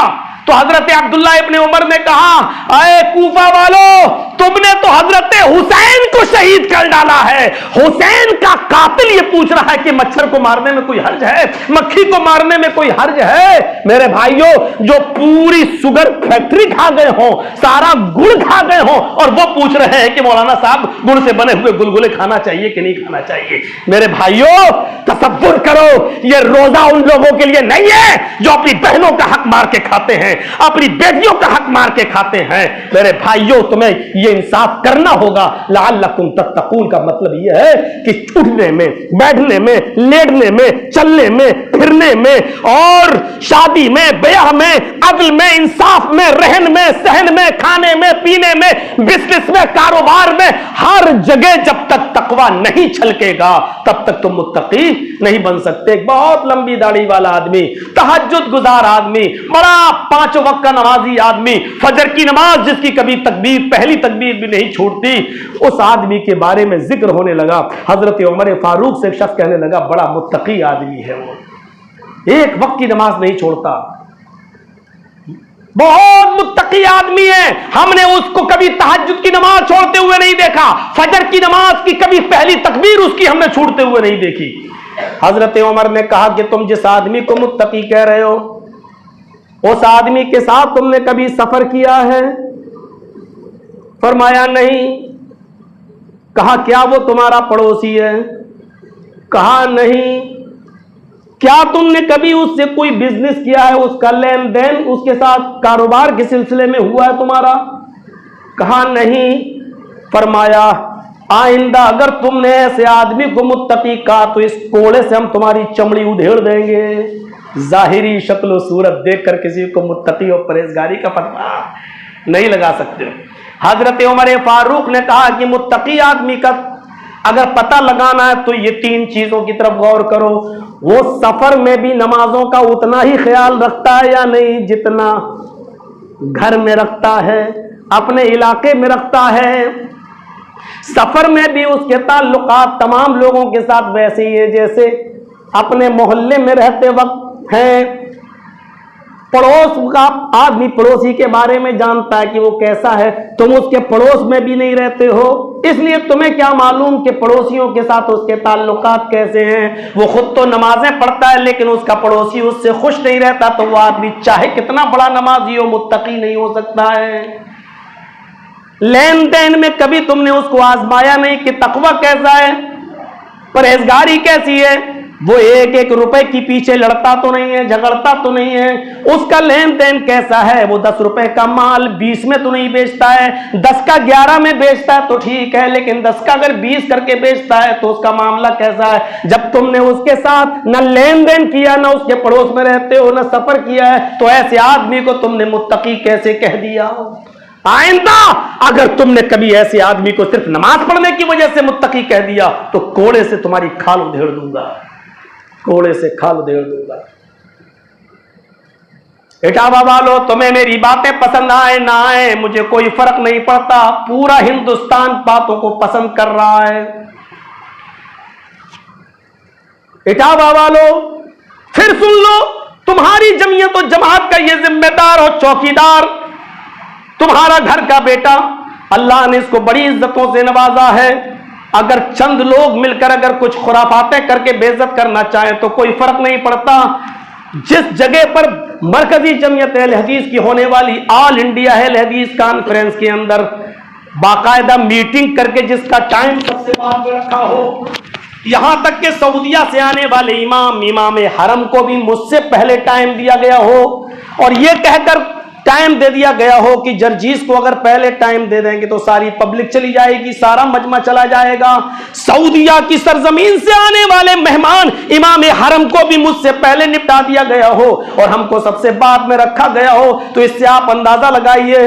तो हजरत अब्दुल्ला इब्ने उमर ने कहा, अरे कूफा वालों, तुमने तो हजरत हुसैन को शहीद कर डाला है। हुसैन का कातिल ये पूछ रहा है कि मच्छर को मारने में कोई हर्ज है, मक्खी को मारने में कोई हर्ज है? मेरे भाइयों, जो पूरी शुगर फैक्ट्री खा गए हो, सारा गुड़ खा गए हो, और वो पूछ रहे हैं कि मौलाना साहब गुड़ से बने हुए गुलगुले खाना चाहिए कि नहीं खाना चाहिए। मेरे भाइयों, तसव्वुर करो, ये रोजा उन लोगों के लिए नहीं है जो अपनी बहनों का हक मार के खाते हैं, अपनी बेटियों का हक मार के खाते हैं। मेरे भाइयों, तुम्हें ये इंसाफ करना होगा। लअल्लकुम तत्तकून का मतलब यह है कि उठने में, बैठने में, लेटने में, चलने में, फिरने में, और शादी में, ब्याह में, अदल में, इंसाफ में, रहन में, सहन में, खाने में, पीने में, बिजनेस में, कारोबार में, हर हर जगह जब तक तकवा नहीं छलकेगा तब तक तुम मुत्तकी नहीं बन सकते। एक बहुत लंबी दाढ़ी वाला आदमी, तहज्जुद गुजार आदमी, बड़ा 5 वक्त का नमाजी आदमी, फजर की नमाज जिसकी कभी तकबीर, पहली तकबीर भी नहीं छूटती, उस आदमी के बारे में जिक्र होने लगा। हजरत उमर फारूक से एक शख्स कहने लगा, बड़ा मुत्तकी आदमी है वो, एक वक्त की नमाज नहीं छोड़ता, बहुत मुत्तकी आदमी है, हमने उसको कभी तहज्जुद की नमाज छोड़ते हुए नहीं देखा, फजर की नमाज की कभी पहली तकबीर उसकी हमने छूटते हुए नहीं देखी। हजरत उमर ने कहा कि तुम जिस आदमी को मुत्तकी कह रहे हो, उस आदमी के साथ तुमने कभी सफर किया है? फरमाया नहीं। कहा क्या वो तुम्हारा पड़ोसी है? कहा नहीं। क्या तुमने कभी उससे कोई बिजनेस किया है, उसका लेन देन उसके साथ कारोबार के सिलसिले में हुआ है तुम्हारा? कहा नहीं। फरमाया आइंदा अगर तुमने ऐसे आदमी को मुत्तकी कहा तो इस कोड़े से हम तुम्हारी चमड़ी उधेड़ देंगे। जाहिरी शक्ल सूरत देखकर किसी को मुत्तकी और परहेजगारी का फतवा नहीं लगा सकते। हजरत उमर फारूक ने कहा कि मुत्तकी आदमी का अगर पता लगाना है तो ये 3 चीजों की तरफ गौर करो, वो सफर में भी नमाजों का उतना ही ख्याल रखता है या नहीं जितना घर में रखता है, अपने इलाके में रखता है। सफर में भी उसके ताल्लुकात तमाम लोगों के साथ वैसे ही है जैसे अपने मोहल्ले में रहते वक्त है। पड़ोस का आदमी पड़ोसी के बारे में जानता है कि वो कैसा है, तुम उसके पड़ोस में भी नहीं रहते हो, इसलिए तुम्हें क्या मालूम कि पड़ोसियों के साथ उसके ताल्लुकात कैसे हैं। वो खुद तो नमाजें पढ़ता है लेकिन उसका पड़ोसी उससे खुश नहीं रहता तो वो आदमी चाहे कितना बड़ा नमाजी हो, मुत्तकी नहीं हो सकता है। लेन देन में कभी तुमने उसको आजमाया नहीं कि तकवा कैसा है, परहेजगारी कैसी है। वो एक एक रुपए की पीछे लड़ता तो नहीं है, झगड़ता तो नहीं है, उसका लेन देन कैसा है। वो 10 रुपए का माल 20 में तो नहीं बेचता है, 10 का 11 में बेचता है तो ठीक है, लेकिन 10 का अगर 20 करके बेचता है तो उसका मामला कैसा है। जब तुमने उसके साथ न लेन देन किया, न उसके पड़ोस में रहते हो, न सफर किया है, तो ऐसे आदमी को तुमने मुत्तकी कैसे कह दिया। आइंदा अगर तुमने कभी ऐसे आदमी को सिर्फ नमाज पढ़ने की वजह से मुत्तकी कह दिया तो कोड़े से तुम्हारी खाल उधेड़ दूंगा, कोड़े से खाल उधेड़ दूंगा। इटावा वालों, तुम्हें मेरी बातें पसंद आए ना आए मुझे कोई फर्क नहीं पड़ता, पूरा हिंदुस्तान बातों को पसंद कर रहा है। इटावा वालों फिर सुन लो, तुम्हारी जमीयत और जमात का ये जिम्मेदार और चौकीदार तुम्हारा घर का बेटा, अल्लाह ने इसको बड़ी इज्जतों से नवाजा है। अगर चंद लोग मिलकर अगर कुछ खुराफातें करके बेइज्जत करना चाहें तो कोई फर्क नहीं पड़ता। जिस जगह पर मरकजी जमीयत अहले हदीस की होने वाली ऑल इंडिया अहले हदीस कॉन्फ्रेंस के अंदर बाकायदा मीटिंग करके जिसका टाइम सबसे बाद में रखा हो, यहां तक कि सऊदिया से आने वाले इमाम हरम को भी मुझसे पहले टाइम दिया गया हो और यह कहकर टाइम दे दिया गया हो कि जर्जीस को अगर पहले टाइम दे देंगे तो सारी पब्लिक चली जाएगी, सारा मजमा चला जाएगा। सऊदिया की सरजमीन से आने वाले मेहमान इमाम हरम को भी मुझसे पहले निपटा दिया गया हो और हमको सबसे बाद में रखा गया हो, तो इससे आप अंदाजा लगाइए।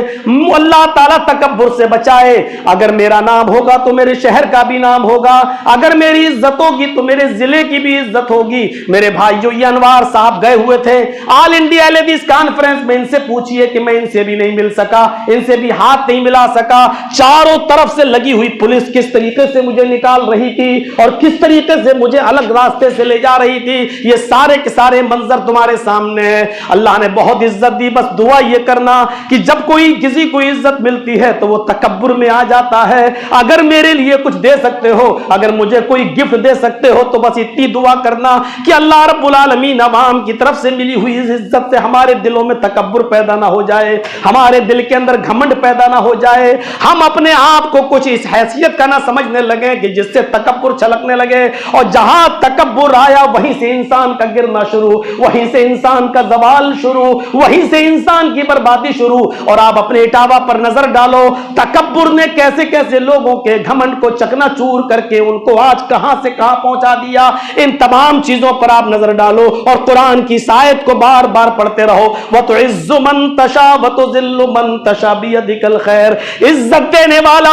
अल्लाह ताला तकब्बुर से बचाए। अगर मेरा नाम होगा तो मेरे शहर का भी नाम होगा, अगर मेरी इज्जत होगी तो मेरे जिले की भी इज्जत होगी। मेरे भाइयों, ये अनवार साहब गए हुए थे ऑल इंडिया अहले हदीस कॉन्फ्रेंस में, इनसे पूछिए कि मैं इनसे भी नहीं मिल सका, इनसे भी हाथ नहीं मिला सका। चारों तरफ से लगी हुई पुलिस किस तरीके से मुझे निकाल रही थी और किस तरीके से मुझे अलग रास्ते से ले जा रही थी, ये सारे के सारे मंजर तुम्हारे सामने है। अल्लाह ने बहुत इज्जत दी, बस दुआ ये करना कि जब कोई किसी को इज्जत मिलती है तो वो तकब्बुर में आ जाता है। अगर मेरे लिए कुछ दे सकते हो, अगर मुझे कोई गिफ्ट दे सकते हो तो बस इतनी दुआ करना कि अल्लाह रब्बुल आलमीन अवाम की तरफ से मिली हुई इस इज्जत से हमारे दिलों में तकब्बुर पैदा ना हो जाए, हमारे दिल के अंदर घमंड पैदा ना हो जाए, हम अपने आप को कुछ इस हैसियत का ना समझने लगे कि जिससे तकब्बुर छलकने लगे। और जहां तकब्बुर आया वहीं से इंसान का गिरना शुरू, वहीं से इंसान का जवाल शुरू, वहीं से इंसान की बर्बादी शुरू। और आप अपने इटावा पर नजर डालो, तकब्बुर ने कैसे कैसे लोगों के घमंड को चकनाचूर करके उनको आज कहां से कहां पहुंचा दिया। इन तमाम चीजों पर आप नजर डालो और कुरान की आयत को बार बार पढ़ते रहो। वह तो इज्जु मन तशा व तो जिल्लु मन तशा बियदिकल खैर, इज्जत देने वाला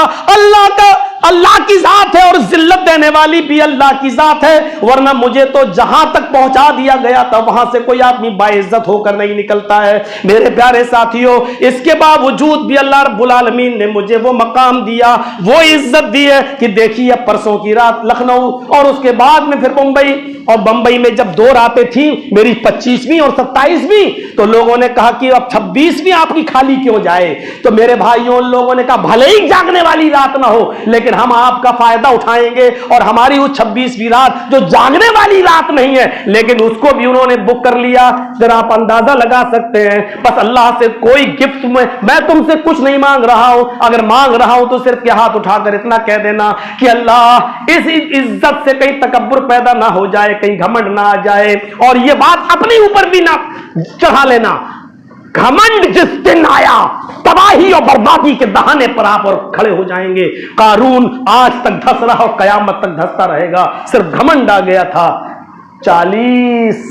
अल्लाह की इज्जत है और जिल्लत देने वाली भी अल्लाह की जात है, वरना मुझे तो जहां तक पहुंचा दिया गया था वहां से कोई आदमी बाइज्जत होकर नहीं निकलता है। मेरे प्यारे साथियों, इसके बावजूद भी अल्लाह रब्बुल आलमीन ने मुझे वो मकाम दिया, वो इज्जत दी है कि देखिए परसों की रात लखनऊ और उसके बाद में फिर मुंबई, और बंबई में जब 2 रातें थी, मेरी 25वीं और 27वीं, तो लोगों ने कहा कि अब 26वीं आपकी खाली क्यों जाए। तो मेरे भाइयों, लोगों ने कहा भले ही जागने वाली रात ना हो, लेकिन हम आपका फायदा उठाएंगे और हमारी वो 26वीं रात जो जागने वाली रात नहीं है, लेकिन उसको भी उन्होंने बुक कर लिया। जरा आप अंदाजा लगा सकते हैं। बस अल्लाह से कोई गिफ्ट में मैं तुमसे कुछ नहीं मांग रहा हूं, अगर मांग रहा हूं तो सिर्फ के हाथ उठाकर इतना कह देना कि अल्लाह इस इज्जत से कहीं तकब्बुर पैदा ना हो जाए, कहीं घमंड ना आ जाए, और ये बात अपने ऊपर भी ना चढ़ा लेना। घमंड जिस दिन आया, तबाही और बर्बादी के दहाने पर आप और खड़े हो जाएंगे। कारून आज तक धस रहा और कयामत तक धसता रहेगा, सिर्फ घमंड आ गया था। 40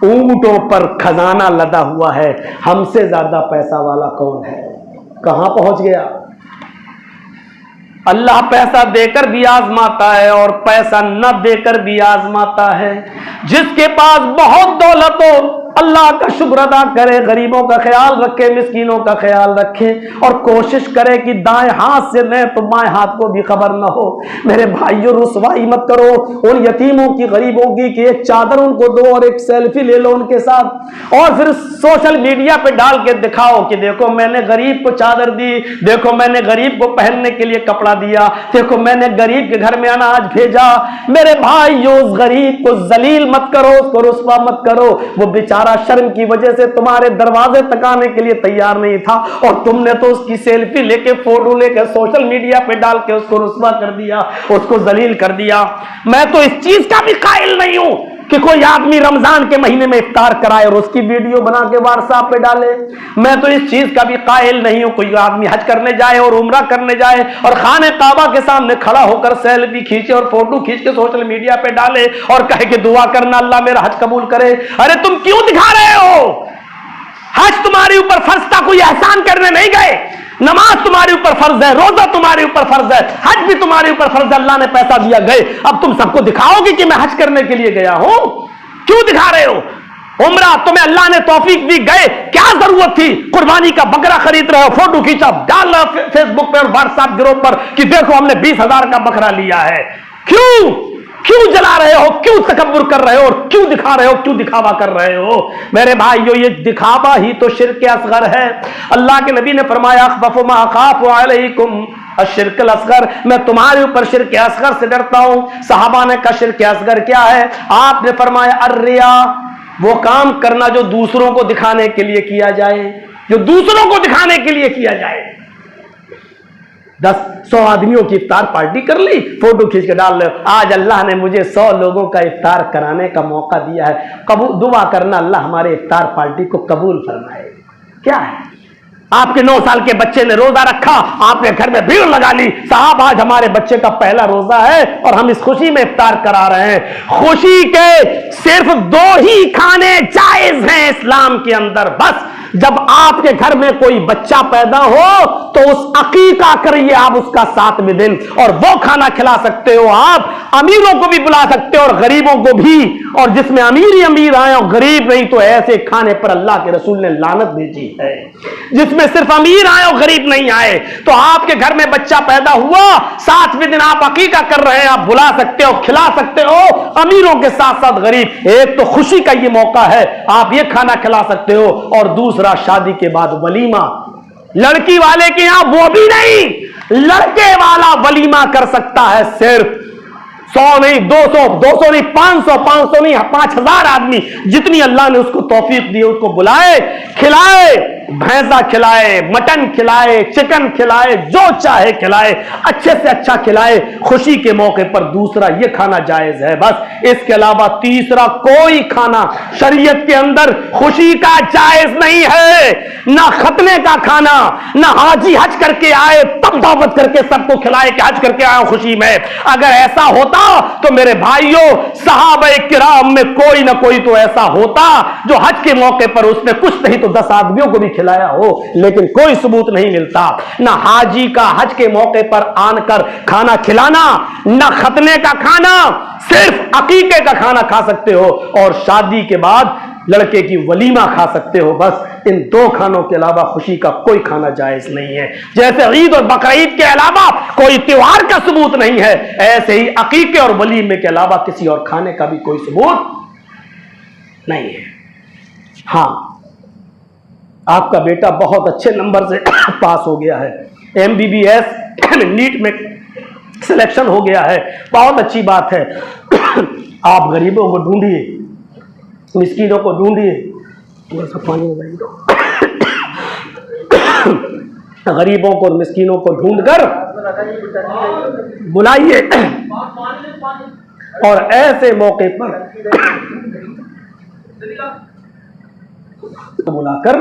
ऊंटों पर खजाना लदा हुआ है, हमसे ज्यादा पैसा वाला कौन है? कहां पहुंच गया? अल्लाह पैसा देकर भी आजमाता है और पैसा न देकर भी आजमाता है। जिसके पास बहुत दौलत हो, अल्लाह का शुक्र अदा करे, गरीबों का ख्याल रखे, मिस्कीनों का ख्याल रखे, और कोशिश करे कि दाएं हाथ से लें तो बाएं हाथ को भी खबर न हो। मेरे भाइयों, रुसवाई मत करो उन यतीमों की, गरीबों की, कि एक चादर उनको दो और एक सेल्फी ले लो उनके साथ, और फिर सोशल मीडिया पे डाल के दिखाओ कि देखो मैंने गरीब को चादर दी, देखो मैंने गरीब को पहनने के लिए कपड़ा दिया, देखो मैंने गरीब के घर में अनाज भेजा। मेरे भाइयों, उस गरीब को जलील मत करो, उसको रुसवा मत करो। वो बेचारा शर्म की वजह से तुम्हारे दरवाजे तक आने के लिए तैयार नहीं था, और तुमने तो उसकी सेल्फी लेके, फोटो लेके सोशल मीडिया पे डाल के उसको रुसवा कर दिया, उसको जलील कर दिया। मैं तो इस चीज का भी कायल नहीं हूं कि कोई आदमी रमजान के महीने में इफ्तार कराए और उसकी वीडियो बना के व्हाट्सएप पे डाले। मैं तो इस चीज का भी कायल नहीं हूं कोई आदमी हज करने जाए और उम्रा करने जाए और खाने काबा के सामने खड़ा होकर सेल्फी खींचे और फोटो खींच के सोशल मीडिया पे डाले और कहे कि दुआ करना अल्लाह मेरा हज कबूल करे। अरे तुम क्यों दिखा रहे हो? हज तुम्हारे ऊपर फर्ज था, कोई एहसान करने नहीं गए। नमाज तुम्हारे ऊपर फर्ज है, रोजा तुम्हारे ऊपर फर्ज है, हज भी तुम्हारे ऊपर फर्ज है, अल्लाह ने पैसा दिया, गए। अब तुम सबको दिखाओगे कि मैं हज करने के लिए गया हूं? क्यों दिखा रहे हो? उम्रा तुम्हें अल्लाह ने तौफीक दी, गए, क्या जरूरत थी? कुर्बानी का बकरा खरीद रहे हो, फोटो खींचा, डाल रहे हो फेसबुक पे और व्हाट्सएप ग्रुप पर कि देखो हमने 20,000 का बकरा लिया है। क्यों जला रहे हो? क्यों तकब्बुर कर रहे हो और क्यों दिखा रहे हो? क्यों दिखावा कर रहे हो? मेरे भाइयों, ये दिखावा ही तो शिर्क असगर है। अल्लाह के नबी ने फरमाया, अख़्वफ़ु मा अख़ाफ़ु अलैकुम अश्शिर्कुल असगर, मैं तुम्हारे ऊपर शिर्क असगर से डरता हूं। सहाबा ने कहा शिर्क असगर क्या है? आपने फरमाया अर्रिया, वो काम करना जो दूसरों को दिखाने के लिए किया जाए, जो दूसरों को दिखाने के लिए किया जाए। 10-100 आदमियों की इफ्तार पार्टी कर ली, फोटो खींच के डाल रहे हो, आज अल्लाह ने मुझे 100 लोगों का इफ्तार कराने का मौका दिया है, कबूल दुआ करना अल्लाह हमारे इफ्तार पार्टी को कबूल फरमाए। क्या है? आपके 9 साल के बच्चे ने रोजा रखा, आपने घर में भीड़ लगा ली, साहब आज हमारे बच्चे का पहला रोजा है और हम इस खुशी में इफ्तार करा रहे हैं। खुशी के सिर्फ 2 ही खाने जायज हैं इस्लाम के अंदर, बस जब आपके घर में कोई बच्चा पैदा हो तो उस अकीका करिए आप उसका 7वें दिन, और वो खाना खिला सकते हो आप। अमीरों को भी बुला सकते हो और गरीबों को भी, और जिसमें अमीर ही अमीर आए और गरीब नहीं, तो ऐसे खाने पर अल्लाह के रसूल ने लानत भेजी है। जिसमें सिर्फ अमीर आए और गरीब नहीं आए, तो आपके घर में बच्चा पैदा हुआ, 7वें दिन आप अकीका कर रहे हैं, आप बुला सकते हो, खिला सकते हो अमीरों के साथ साथ गरीब। एक तो खुशी का ये मौका है, आप ये खाना खिला सकते हो, और दूसरा शादी के बाद वलीमा। लड़की वाले के यहां वो भी नहीं, लड़के वाला वलीमा कर सकता है सिर्फ 100 नहीं, 200 नहीं, 500 नहीं, 5,000 आदमी, जितनी अल्लाह ने उसको तौफीक दी उसको बुलाए, खिलाए, भैंसा खिलाए, मटन खिलाए, चिकन खिलाए, जो चाहे खिलाए, अच्छे से अच्छा खिलाए खुशी के मौके पर। दूसरा ये खाना जायज है बस, इसके अलावा तीसरा कोई खाना शरीयत के अंदर खुशी का जायज नहीं है। ना खतने का खाना, ना हाजी हज करके आए तब दावत करके सबको खिलाए कि हज करके आए खुशी में। अगर ऐसा होता तो मेरे भाइयों, सहाबा किराम में कोई ना कोई तो ऐसा होता जो हज के मौके पर उसने कुछ नहीं तो 10 आदमियों को भी खिलाया हो, लेकिन कोई सबूत नहीं मिलता। ना हाजी का हज के मौके पर आनकर खाना खिलाना, ना खतने का खाना, सिर्फ अकीके का खाना खा सकते हो और शादी के बाद लड़के की वलीमा खा सकते हो। बस इन दो खानों के अलावा खुशी का कोई खाना जायज नहीं है। जैसे ईद और बकरीद के अलावा कोई त्योहार का सबूत नहीं है, ऐसे ही अकीके और वलीमे के अलावा किसी और खाने का भी कोई सबूत नहीं है। हाँ, आपका बेटा बहुत अच्छे नंबर से पास हो गया है, MBBS नीट में सिलेक्शन हो गया है, बहुत अच्छी बात है। आप गरीबों को ढूंढिए, मिस्कीनों को ढूंढिए, थोड़ा सा पानी में दो। गरीबों को और मिस्कीनों को ढूंढकर बुलाइए और ऐसे मौके पर बुलाकर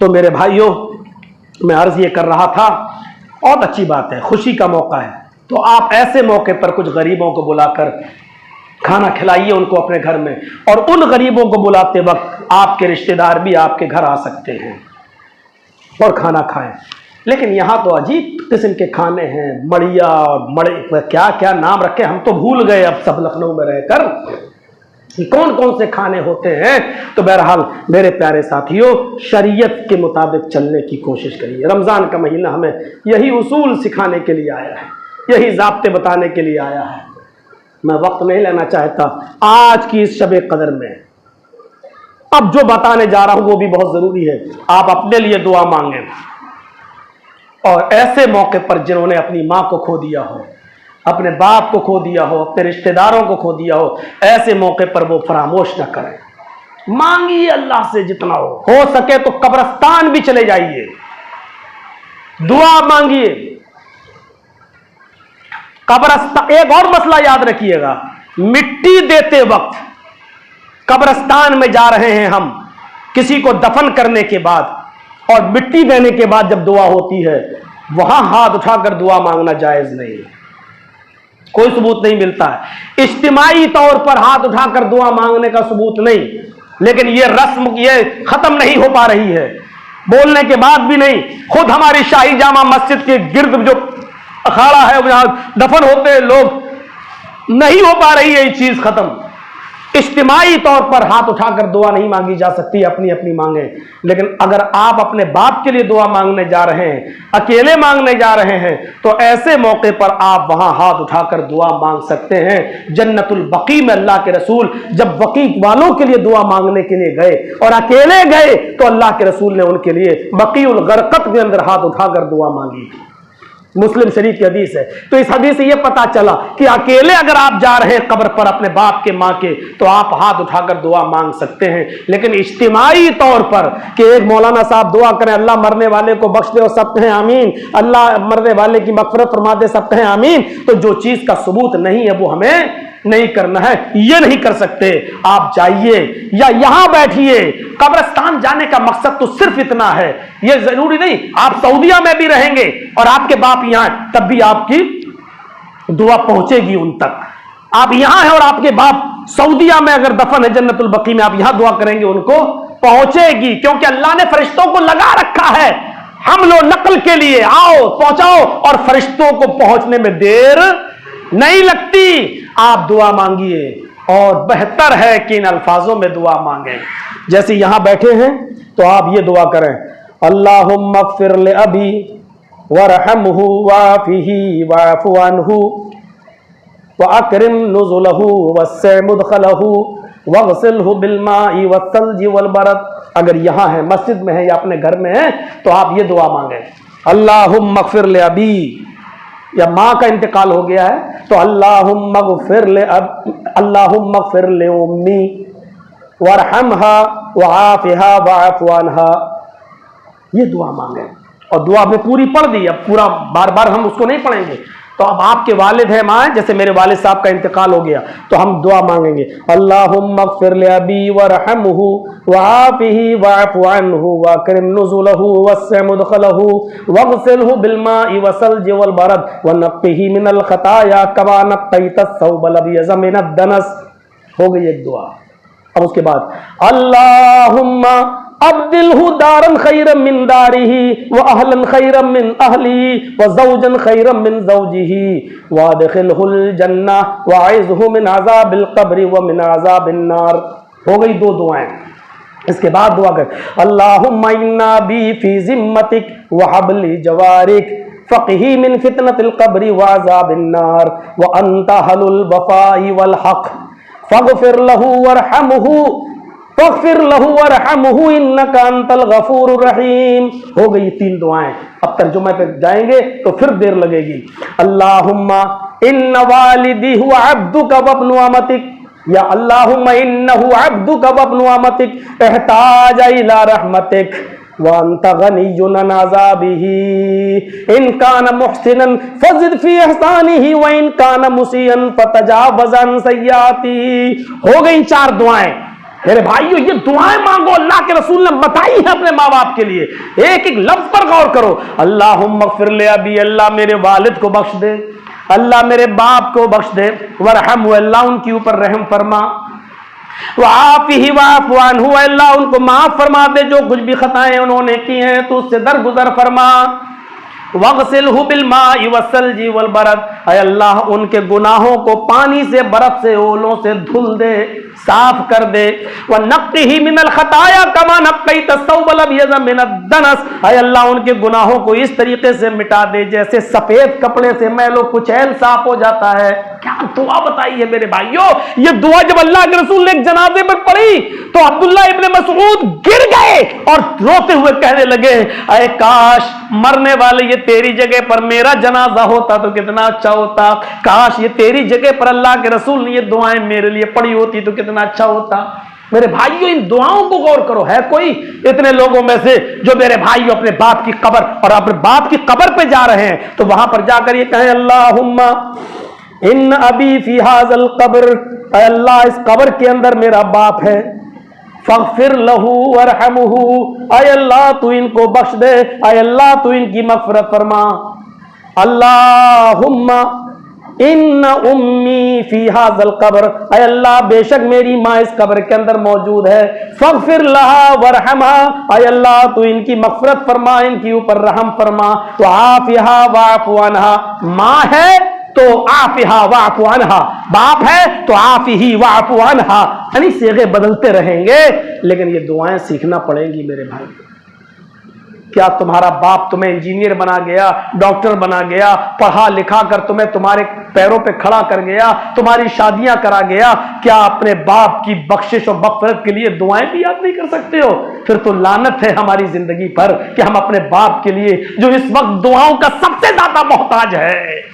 तो मेरे भाइयों, मैं अर्ज ये कर रहा था, बहुत अच्छी बात है, खुशी का मौका है, तो आप ऐसे मौके पर कुछ गरीबों को बुलाकर खाना खिलाइए उनको अपने घर में। और उन गरीबों को बुलाते वक्त आपके रिश्तेदार भी आपके घर आ सकते हैं और खाना खाएं। लेकिन यहाँ तो अजीब किस्म के खाने हैं, मड़िया और मड़े, क्या क्या नाम रखे, हम तो भूल गए अब सब लखनऊ में रहकर कौन कौन से खाने होते हैं। तो बहरहाल मेरे प्यारे साथियों, शरीयत के मुताबिक चलने की कोशिश करिए। रमज़ान का महीना हमें यही उसूल सिखाने के लिए आया है, यही ज़ाब्ते बताने के लिए आया है। मैं वक्त नहीं लेना चाहता आज की इस शब कदर में, अब जो बताने जा रहा हूं वो भी बहुत ज़रूरी है। आप अपने लिए दुआ मांगें और ऐसे मौके पर जिन्होंने अपनी माँ को खो दिया हो, अपने बाप को खो दिया हो, अपने रिश्तेदारों को खो दिया हो, ऐसे मौके पर वो फरामोश न करें। मांगिए अल्लाह से जितना हो सके तो कब्रिस्तान भी चले जाइए, दुआ मांगिए। कब्रिस्तान, एक और मसला याद रखिएगा, मिट्टी देते वक्त कब्रिस्तान में जा रहे हैं हम किसी को दफन करने के बाद, और मिट्टी देने के बाद जब दुआ होती है वहां हाथ उठाकर दुआ मांगना जायज नहीं है, कोई सबूत नहीं मिलता है। इज्तिमाई तौर पर हाथ उठाकर दुआ मांगने का सबूत नहीं, लेकिन यह रस्म ये खत्म नहीं हो पा रही है, बोलने के बाद भी नहीं। खुद हमारी शाही जामा मस्जिद के गिर्द जो अखाड़ा है जहां दफन होते हैं लोग, नहीं हो पा रही है ये चीज खत्म। इज्तिमाई तौर पर हाथ उठाकर दुआ नहीं मांगी जा सकती, अपनी अपनी मांगे। लेकिन अगर आप अपने बाप के लिए दुआ मांगने जा रहे हैं, अकेले मांगने जा रहे हैं, तो ऐसे मौके पर आप वहां हाथ उठाकर दुआ मांग सकते हैं। जन्नतुल बकी में अल्लाह के रसूल जब बकी वालों के लिए दुआ मांगने के लिए गए और अकेले गए, तो अल्लाह के रसूल ने उनके लिए बकीउल गरकत के अंदर हाथ उठाकर दुआ मांगी। मुस्लिम शरीफ की हदीस है। तो इस हदीस से यह पता चला कि अकेले अगर आप जा रहे हैं कब्र पर अपने बाप के माँ के, तो आप हाथ उठाकर दुआ मांग सकते हैं। लेकिन इज्तिमाई तौर पर कि एक मौलाना साहब दुआ करें अल्लाह मरने वाले को बख्श दे और सब कहें आमीन, अल्लाह मरने वाले की मगफिरत फरमा दे सब कहें आमीन, तो जो चीज का सबूत नहीं है वो हमें नहीं करना है, ये नहीं कर सकते। आप जाइए या यहां बैठिए, कब्रिस्तान जाने का मकसद तो सिर्फ इतना है, ये जरूरी नहीं आप सऊदीया में भी रहेंगे और आपके बाप यहां, तब भी आपकी दुआ पहुंचेगी उन तक। आप यहां हैं और आपके बाप सऊदीया में अगर दफन है जन्नतुल बकी में, आप यहां दुआ करेंगे उनको पहुंचेगी, क्योंकि अल्लाह ने फरिश्तों को लगा रखा है हम लोग नकल के लिए, आओ पहुंचाओ, और फरिश्तों को पहुंचने में देर नहीं लगती। आप दुआ मांगिए और बेहतर है कि इन अल्फाजों में दुआ मांगे। जैसे यहां बैठे हैं तो आप ये दुआ करें, अल्लाहुम्मा ग़फ़िर ले अबी वरहमहु वाफ़िही वाफ़ु अन्हु व अकरिम नुज़ुलहु वस्सि मुदख़लहु वग़सिलहु बिलमाई वस्सल्जि वलबरद। अगर यहां है, मस्जिद में है या अपने घर में है, तो आप ये दुआ मांगे, अल्लाहुम्मा ग़फ़िर ले अबी, या माँ का इंतकाल हो गया है तो अल्लाहुम्मा ग़फ़िर ले उम्मी वरहमहा वआफ़िहा वअफ़ु अन्हा, ये दुआ मांगे। और दुआ में पूरी पढ़ दी, अब पूरा बार बार हम उसको नहीं पढ़ेंगे, तो अब आपके वालिद है माँ, जैसे मेरे वालिद साहब का इंतकाल हो गया तो हम दुआ मांगेंगे, अल्लाहुम्मा ग़फ़िर li अबी वरहमहु वआफ़िही वअफ़ु अन्हु वअक्रिम नुज़ुलहु वस्सिअ मुदख़लहु वग़सिलहु बिलमाइ वस्सल्जि वलबरद वनक़्क़िही मिनल ख़ताया कमा नक़्क़ैतस सौबल अब्यज़ मिनद दनस। हो गई एक दुआ। अब उसके बाद अल्लाहुम्मा अब्दिलहु दारन खैरम मिन दारिही व अहलन खैरम मिन अहली व ज़ौजन खैरम मिन ज़ौजिही व अदखिलहुल जन्ना व अइज़हु मिन अज़ाबिल क़ब्र व मिन अज़ाबिन नार। हो गई दो दुआएं। इसके बाद दुआ कर, अल्लाहुम्मा इन्ना बी फी ज़िम्मतिक व हब्ली जवारिक फ़क़ही मिन फ़ितनतिल क़ब्र व अज़ाबिन नार व अंत अहलुल वफ़ाई वल हक़ फ़ग़फ़िर लहू वरहमहू फ़ग़फ़िर लहू वरहमहू इन्नका अंतल गफ़ूरुर रहीम। हो गई 3 दुआएं। अब तर्जुमे पे जाएंगे तो फिर देर लगेगी। अल्लाहुम्मा इन्न वालिदी हुवा अब्दुका वब्नु अमतिक, या अल्लाहुम्मा इन्नहु अब्दुका वब्नु अमतिक इहताज इला रहमतिक व अंत गनिय्युन अन अज़ाबिही इन कान मुहसिनन फज़िद फी इहसानिही व इन कान मुसीअन फतजावज़ अन सय्याती। हो गई 4 दुआएं। मेरे भाइयों, ये दुआएं मांगो, अल्लाह के रसूल ने बताई है अपने माँ बाप के लिए। एक एक लफ्ज पर गौर करो। अल्लाहुम्मा ग़फ़िर li अबी, अल्लाह मेरे वालिद को बख्श दे, अल्लाह मेरे बाप को बख्श दे, वरहमहु, अल्लाह उनके ऊपर रहम फरमा, वआफ़िही वअफ़ु अन्हु, अल्लाह उनको माफ फरमा दे, जो कुछ भी खताएं उन्होंने की हैं तो उससे दरगुजर फरमा, वग़सिलहु बिलमाइ वस्सल्जि वलबरद, अल्लाह उनके गुनाहों को पानी से, बर्फ से, ओलों से धुल दे, साफ कर दे, वनक़्क़िही मिनल ख़ताया कमा नक़्क़ैतस सौबल अब्यज़ मिनद दनस, अल्लाह उनके गुनाहों को इस तरीके से मिटा दे जैसे सफेद कपड़े से मैलो कुचैल साफ हो जाता है। क्या दुआ बताई है मेरे भाइयों। ये दुआ जब अल्लाह के रसूल ने एक जनाजे पर पढ़ी तो अब्दुल्लाह इब्न मसऊद गिर गए और रोते हुए कहने लगे, अरे काश मरने वाले ये तेरी जगह पर मेरा जनाजा होता तो कितना अच्छा होता, काश ये तेरी जगह पर अल्लाह के रसूल ने ये दुआएं मेरे लिए पढ़ी होती तो कितना अच्छा होता। मेरे भाइयों, इन दुआओं को गौर करो। है कोई इतने लोगों में से जो मेरे भाइयों अपने बाप की कब्र और अपने बाप की कब्र पे जा रहे हैं तो वहां पर जाकर ये कहें, अल्लाहुम्मा इन अबी फी हाज़ल कब्र, अल्लाह इस कब्र के अंदर मेरा बाप है, फ़ग़फ़िर लहू वरहमहू, अल्लाह तू इनको बख्श दे, अल्लाह तू इनकी मग़फ़िरत फरमा। अल्लाहुम्मा इन्न उम्मी फी हाज़ल कब्र, अल्लाह बेशक मेरी माँ इस कब्र के अंदर मौजूद है, फ़ग़फ़िर लहा वरहमहा, अल्लाह तू इनकी मग़फ़िरत फरमा, इनके ऊपर रहम फरमा। वआफ़िहा वअफ़ु अन्हा, माँ है तो आफ़िहा वअफ़ु अन्हा, बाप है तो आफ़िही वअफ़ु अन्हा, यानी सेगे बदलते रहेंगे लेकिन ये दुआएं सीखना पड़ेंगी मेरे भाई। क्या तुम्हारा बाप तुम्हें इंजीनियर बना गया, डॉक्टर बना गया, पढ़ा लिखा कर तुम्हें तुम्हारे पैरों पे खड़ा कर गया, तुम्हारी शादियां करा गया, क्या अपने बाप की बख्शिश और मग़फ़िरत के लिए दुआएं भी याद नहीं कर सकते हो? फिर तो लानत है हमारी जिंदगी पर कि हम अपने बाप के लिए, जो इस वक्त दुआओं का सबसे ज्यादा मोहताज है।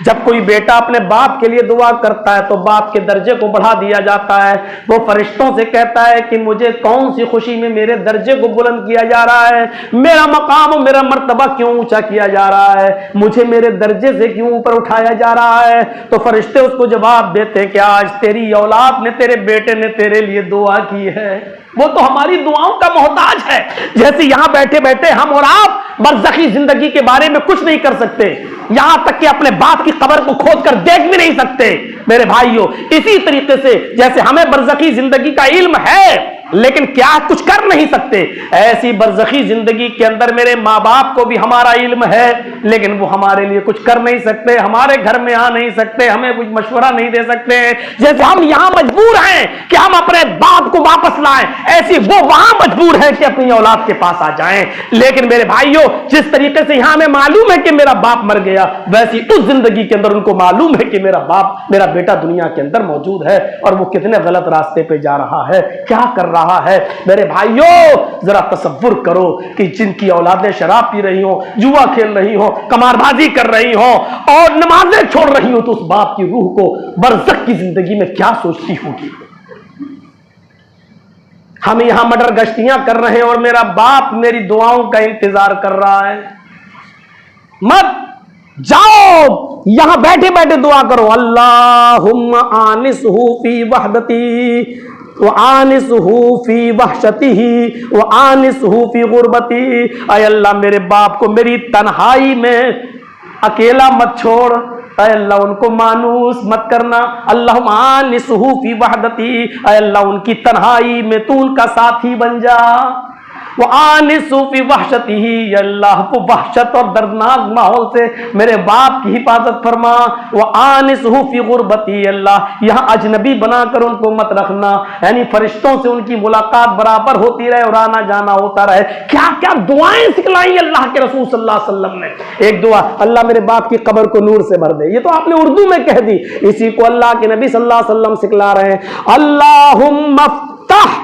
जब कोई बेटा अपने बाप के लिए दुआ करता है तो बाप के दर्जे को बढ़ा दिया जाता है। वो फरिश्तों से कहता है कि मुझे कौन सी खुशी में मेरे दर्जे को बुलंद किया जा रहा है, मेरा मकाम और मेरा मर्तबा क्यों ऊंचा किया जा रहा है, मुझे मेरे दर्जे से क्यों ऊपर उठाया जा रहा है। तो फरिश्ते उसको जवाब देते कि आज तेरी औलाद ने, तेरे बेटे ने तेरे लिए दुआ की है। वो तो हमारी दुआओं का मोहताज है। जैसे यहां बैठे बैठे हम और आप बरज़खी जिंदगी के बारे में कुछ नहीं कर सकते, यहां तक कि अपने बाप की कब्र को खोद कर देख भी नहीं सकते मेरे भाइयों। इसी तरीके से जैसे हमें बरज़खी जिंदगी का इल्म है लेकिन क्या कुछ कर नहीं सकते, ऐसी बरज़खी जिंदगी के अंदर मेरे माँ बाप को भी हमारा इल्म है लेकिन वो हमारे लिए कुछ कर नहीं सकते, हमारे घर में आ नहीं सकते, हमें कुछ मशवरा नहीं दे सकते। जैसे हम यहां मजबूर हैं कि हम अपने बाप को वापस लाएं, ऐसी वो वहां मजबूर है कि अपनी औलाद के पास आ जाएं। लेकिन मेरे भाइयों, जिस तरीके से यहां हमें मालूम है कि मेरा बाप मर गया, वैसी उस जिंदगी के अंदर उनको मालूम है कि मेरा बाप, मेरा बेटा दुनिया के अंदर मौजूद है और वो कितने गलत रास्ते पे जा रहा है, क्या कर रहा है। मेरे भाइयों, जरा तसव्वुर करो कि जिनकी औलादें शराब पी रही हो, जुआ खेल रही हो, कमारबाजी कर रही हो और नमाजें छोड़ रही हो, तो उस बाप की रूह को बरज़ख की जिंदगी में क्या सोचती होगी। हम यहां मर्डर गश्तियां कर रहे हैं और मेरा बाप मेरी दुआओं का इंतजार कर रहा है। मत जाओ यहां बैठे बैठे दुआ करो, अल्लाहुम्मा आनिसहु फी वहदती व आनिसहु फी वहशतिही व आनिसहु फी गुरबती। ऐ अल्लाह मेरे बाप को मेरी तन्हाई में अकेला मत छोड़, ऐ अल्लाह उनको मानूस मत करना। अल्लाहुम्मा आनिसहु फी वहदती, ऐ अल्लाह उनकी तन्हाई में तू उनका साथी बन जा। वो आनिसहु फी वहशतिही, अल्लाह को वहशत और दर्दनाक माहौल से मेरे बाप की हिफाजत फरमा। वो आनिसहु फी गुरबती, अल्लाह यहाँ अजनबी बनाकर उनको मत रखना, यानी फरिश्तों से उनकी मुलाकात बराबर होती रहे और आना जाना होता रहे। क्या क्या दुआएं सिखलाई अल्लाह के रसूल सल्लल्लाहु अलैहि वसल्लम ने। एक दुआ, अल्लाह मेरे बाप की कब्र को नूर से भर दे, ये तो आपने उर्दू में कह दी, इसी को अल्लाह के नबी सल्लल्लाहु अलैहि वसल्लम सिखला रहे हैं। अल्लाहुम्मा फ़्तह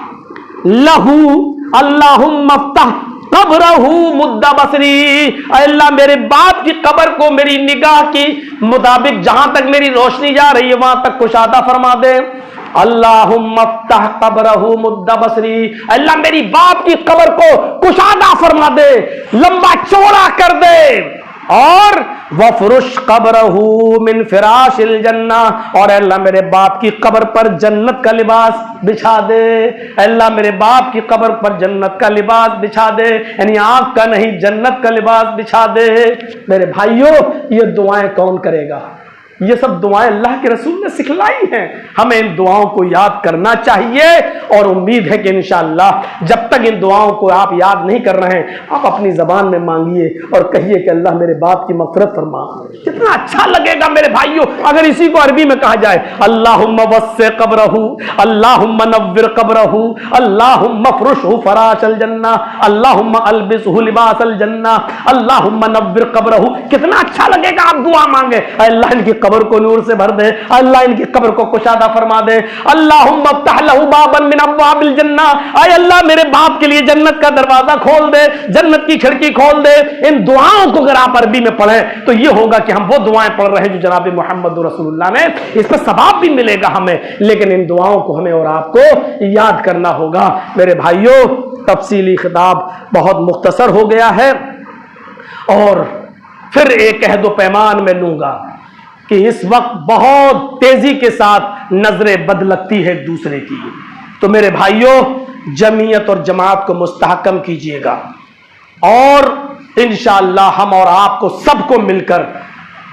लहू, अल्लाहुम्मा फ़्तह कब्रहू मुद्दा बसरी, अल्लाह मेरे बाप की कब्र को मेरी निगाह की मुताबिक जहां तक मेरी रोशनी जा रही है वहां तक कुशादा फरमा दे। अल्लाहुम्मा फ़्तह कब्रहू मुद्दा बसरी, अल्लाह मेरी बाप की कब्र को कुशादा फरमा दे, लंबा चौड़ा कर दे। और वफरुश कब्रहू मिन फिराशिल जन्ना, और अल्लाह मेरे बाप की कब्र पर जन्नत का लिबास बिछा दे। अल्लाह मेरे बाप की कब्र पर जन्नत का लिबास बिछा दे, यानी आग का नहीं जन्नत का लिबास बिछा दे। मेरे भाइयों, ये दुआएं कौन करेगा? ये सब दुआएं अल्लाह के रसूल ने सिखलाई हैं। हमें इन दुआओं को याद करना चाहिए और उम्मीद है कि इंशाअल्लाह जब तक इन दुआओं को आप याद नहीं कर रहे हैं, आप अपनी जबान में मांगिए और कहिए कि अल्लाह मेरे बाप की मग़फ़िरत फरमा। कितना अच्छा लगेगा मेरे भाइयों अगर इसी को अरबी में कहा जाए, अल्लाहुम्मा वस्से कब्रहू, अल्लाहुम्मा नव्विर कब्रहू, अल्लाहुम्मा फ़रुशहू फ़राशल जन्ना, अल्लाहुम्मा अल्बिसहू लिबासल जन्ना, अल्लाहुम्मा नव्विर कब्रहू। कितना अच्छा लगेगा आप दुआ मांगे, अल्लाह इनकी कब्र को नूर से भर दे, अल्लाह इनकी कब्र को कुशादा फरमा दे। अल्लाहुम्मा फ़्तह लहू बाबन मिन अब्वाबिल जन्ना, आय अल्लाह मेरे बाप के लिए जन्नत का दरवाजा खोल दे, जन्नत की खिड़की खोल दे। इन दुआओं को अगर आप अरबी में पढ़ें तो ये होगा कि हम वो दुआएं पढ़ रहे हैं जो जनाब मोहम्मद रसूलुल्लाह ने, इस पर सवाब भी मिलेगा हमें, लेकिन इन दुआओं को हमें और आपको याद करना होगा। मेरे भाइयों, तफसीली खिताब बहुत मुख्तसर हो गया है और फिर एक अहद व पैमान में लूंगा कि इस वक्त बहुत तेजी के साथ नजरें बदलती है एक दूसरे की। तो मेरे भाइयों, जमीयत और जमात को मुस्तहकम कीजिएगा और इंशाअल्लाह हम और आपको सबको मिलकर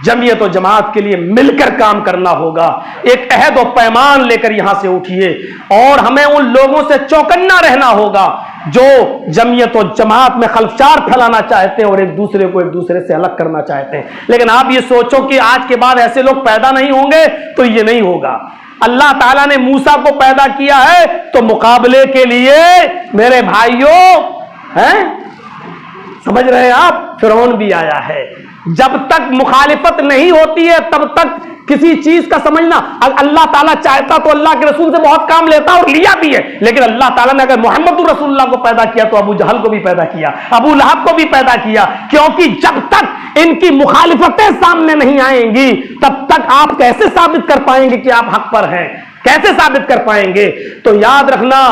जमीयत और जमात के लिए मिलकर काम करना होगा। एक अहद और पैमान लेकर यहां से उठिए और हमें उन लोगों से चौकन्ना रहना होगा जो जमीयत और जमात में खलफचार फैलाना चाहते हैं और एक दूसरे को एक दूसरे से अलग करना चाहते हैं। लेकिन आप ये सोचो कि आज के बाद ऐसे लोग पैदा नहीं होंगे, तो ये नहीं होगा। अल्लाह ताला ने मूसा को पैदा किया है तो मुकाबले के लिए मेरे भाइयों, हैं समझ रहे हैं आप, फिरौन भी आया है। जब तक मुखालिफत नहीं होती है तब तक किसी चीज का समझना, अल्लाह ताला चाहता तो अल्लाह के रसूल से बहुत काम लेता और लिया भी है, लेकिन अल्लाह ताला ने अगर मोहम्मद रसूलुल्लाह को पैदा किया तो अबू जहल को भी पैदा किया, अबू लहब को भी पैदा किया, क्योंकि जब तक इनकी मुखालिफतें सामने नहीं आएंगी तब तक आप कैसे साबित कर पाएंगे कि आप हक पर हैं? कैसे साबित कर पाएंगे? तो याद रखना,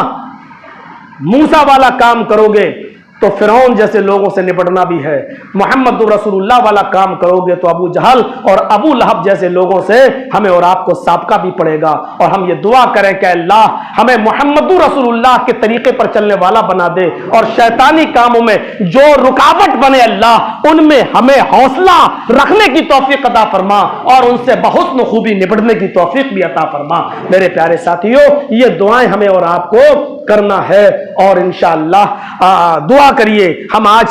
मूसा वाला काम करोगे तो फिरौन जैसे लोगों से निपटना भी है, मोहम्मद रसूलुल्लाह वाला काम करोगे तो अबू जहल और अबू लहब जैसे लोगों से हमें और आपको साबका भी पड़ेगा। और हम ये दुआ करें कि अल्लाह हमें मोहम्मद रसूलुल्लाह के तरीके पर चलने वाला बना दे और शैतानी कामों में जो रुकावट बने अल्लाह उनमें हमें हौसला रखने की तौफीक अता फरमा और उनसे बहुत खूबी निपटने की तौफीक भी अता फरमा। मेरे प्यारे साथियों, ये दुआएं हमें और आपको करना है और इंशाअल्लाह दुआ करिए। हम आज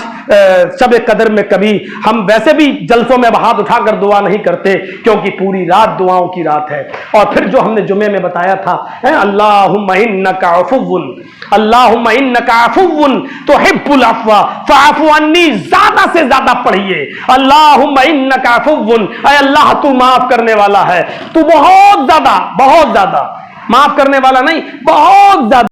शब कदर में कभी हम वैसे भी जलसों में हाथ उठाकर दुआ नहीं करते क्योंकि पूरी रात दुआओं की रात है। और फिर जो हमने जुमे में बताया था, अल्लाहुम्मा इन्नका अफ़ुव्वुन, अल्लाहुम्मा इन्नका अफ़ुव्वुन तुहिब्बुल अफ़्वा फ़अफ़ु अन्नी, ज्यादा से ज्यादा पढ़िए अल्लाहुम्मा इन्नका अफ़ुव्वुन, ऐ अल्लाह तू माफ करने वाला है, तू बहुत ज्यादा माफ करने वाला नहीं, बहुत ज्यादा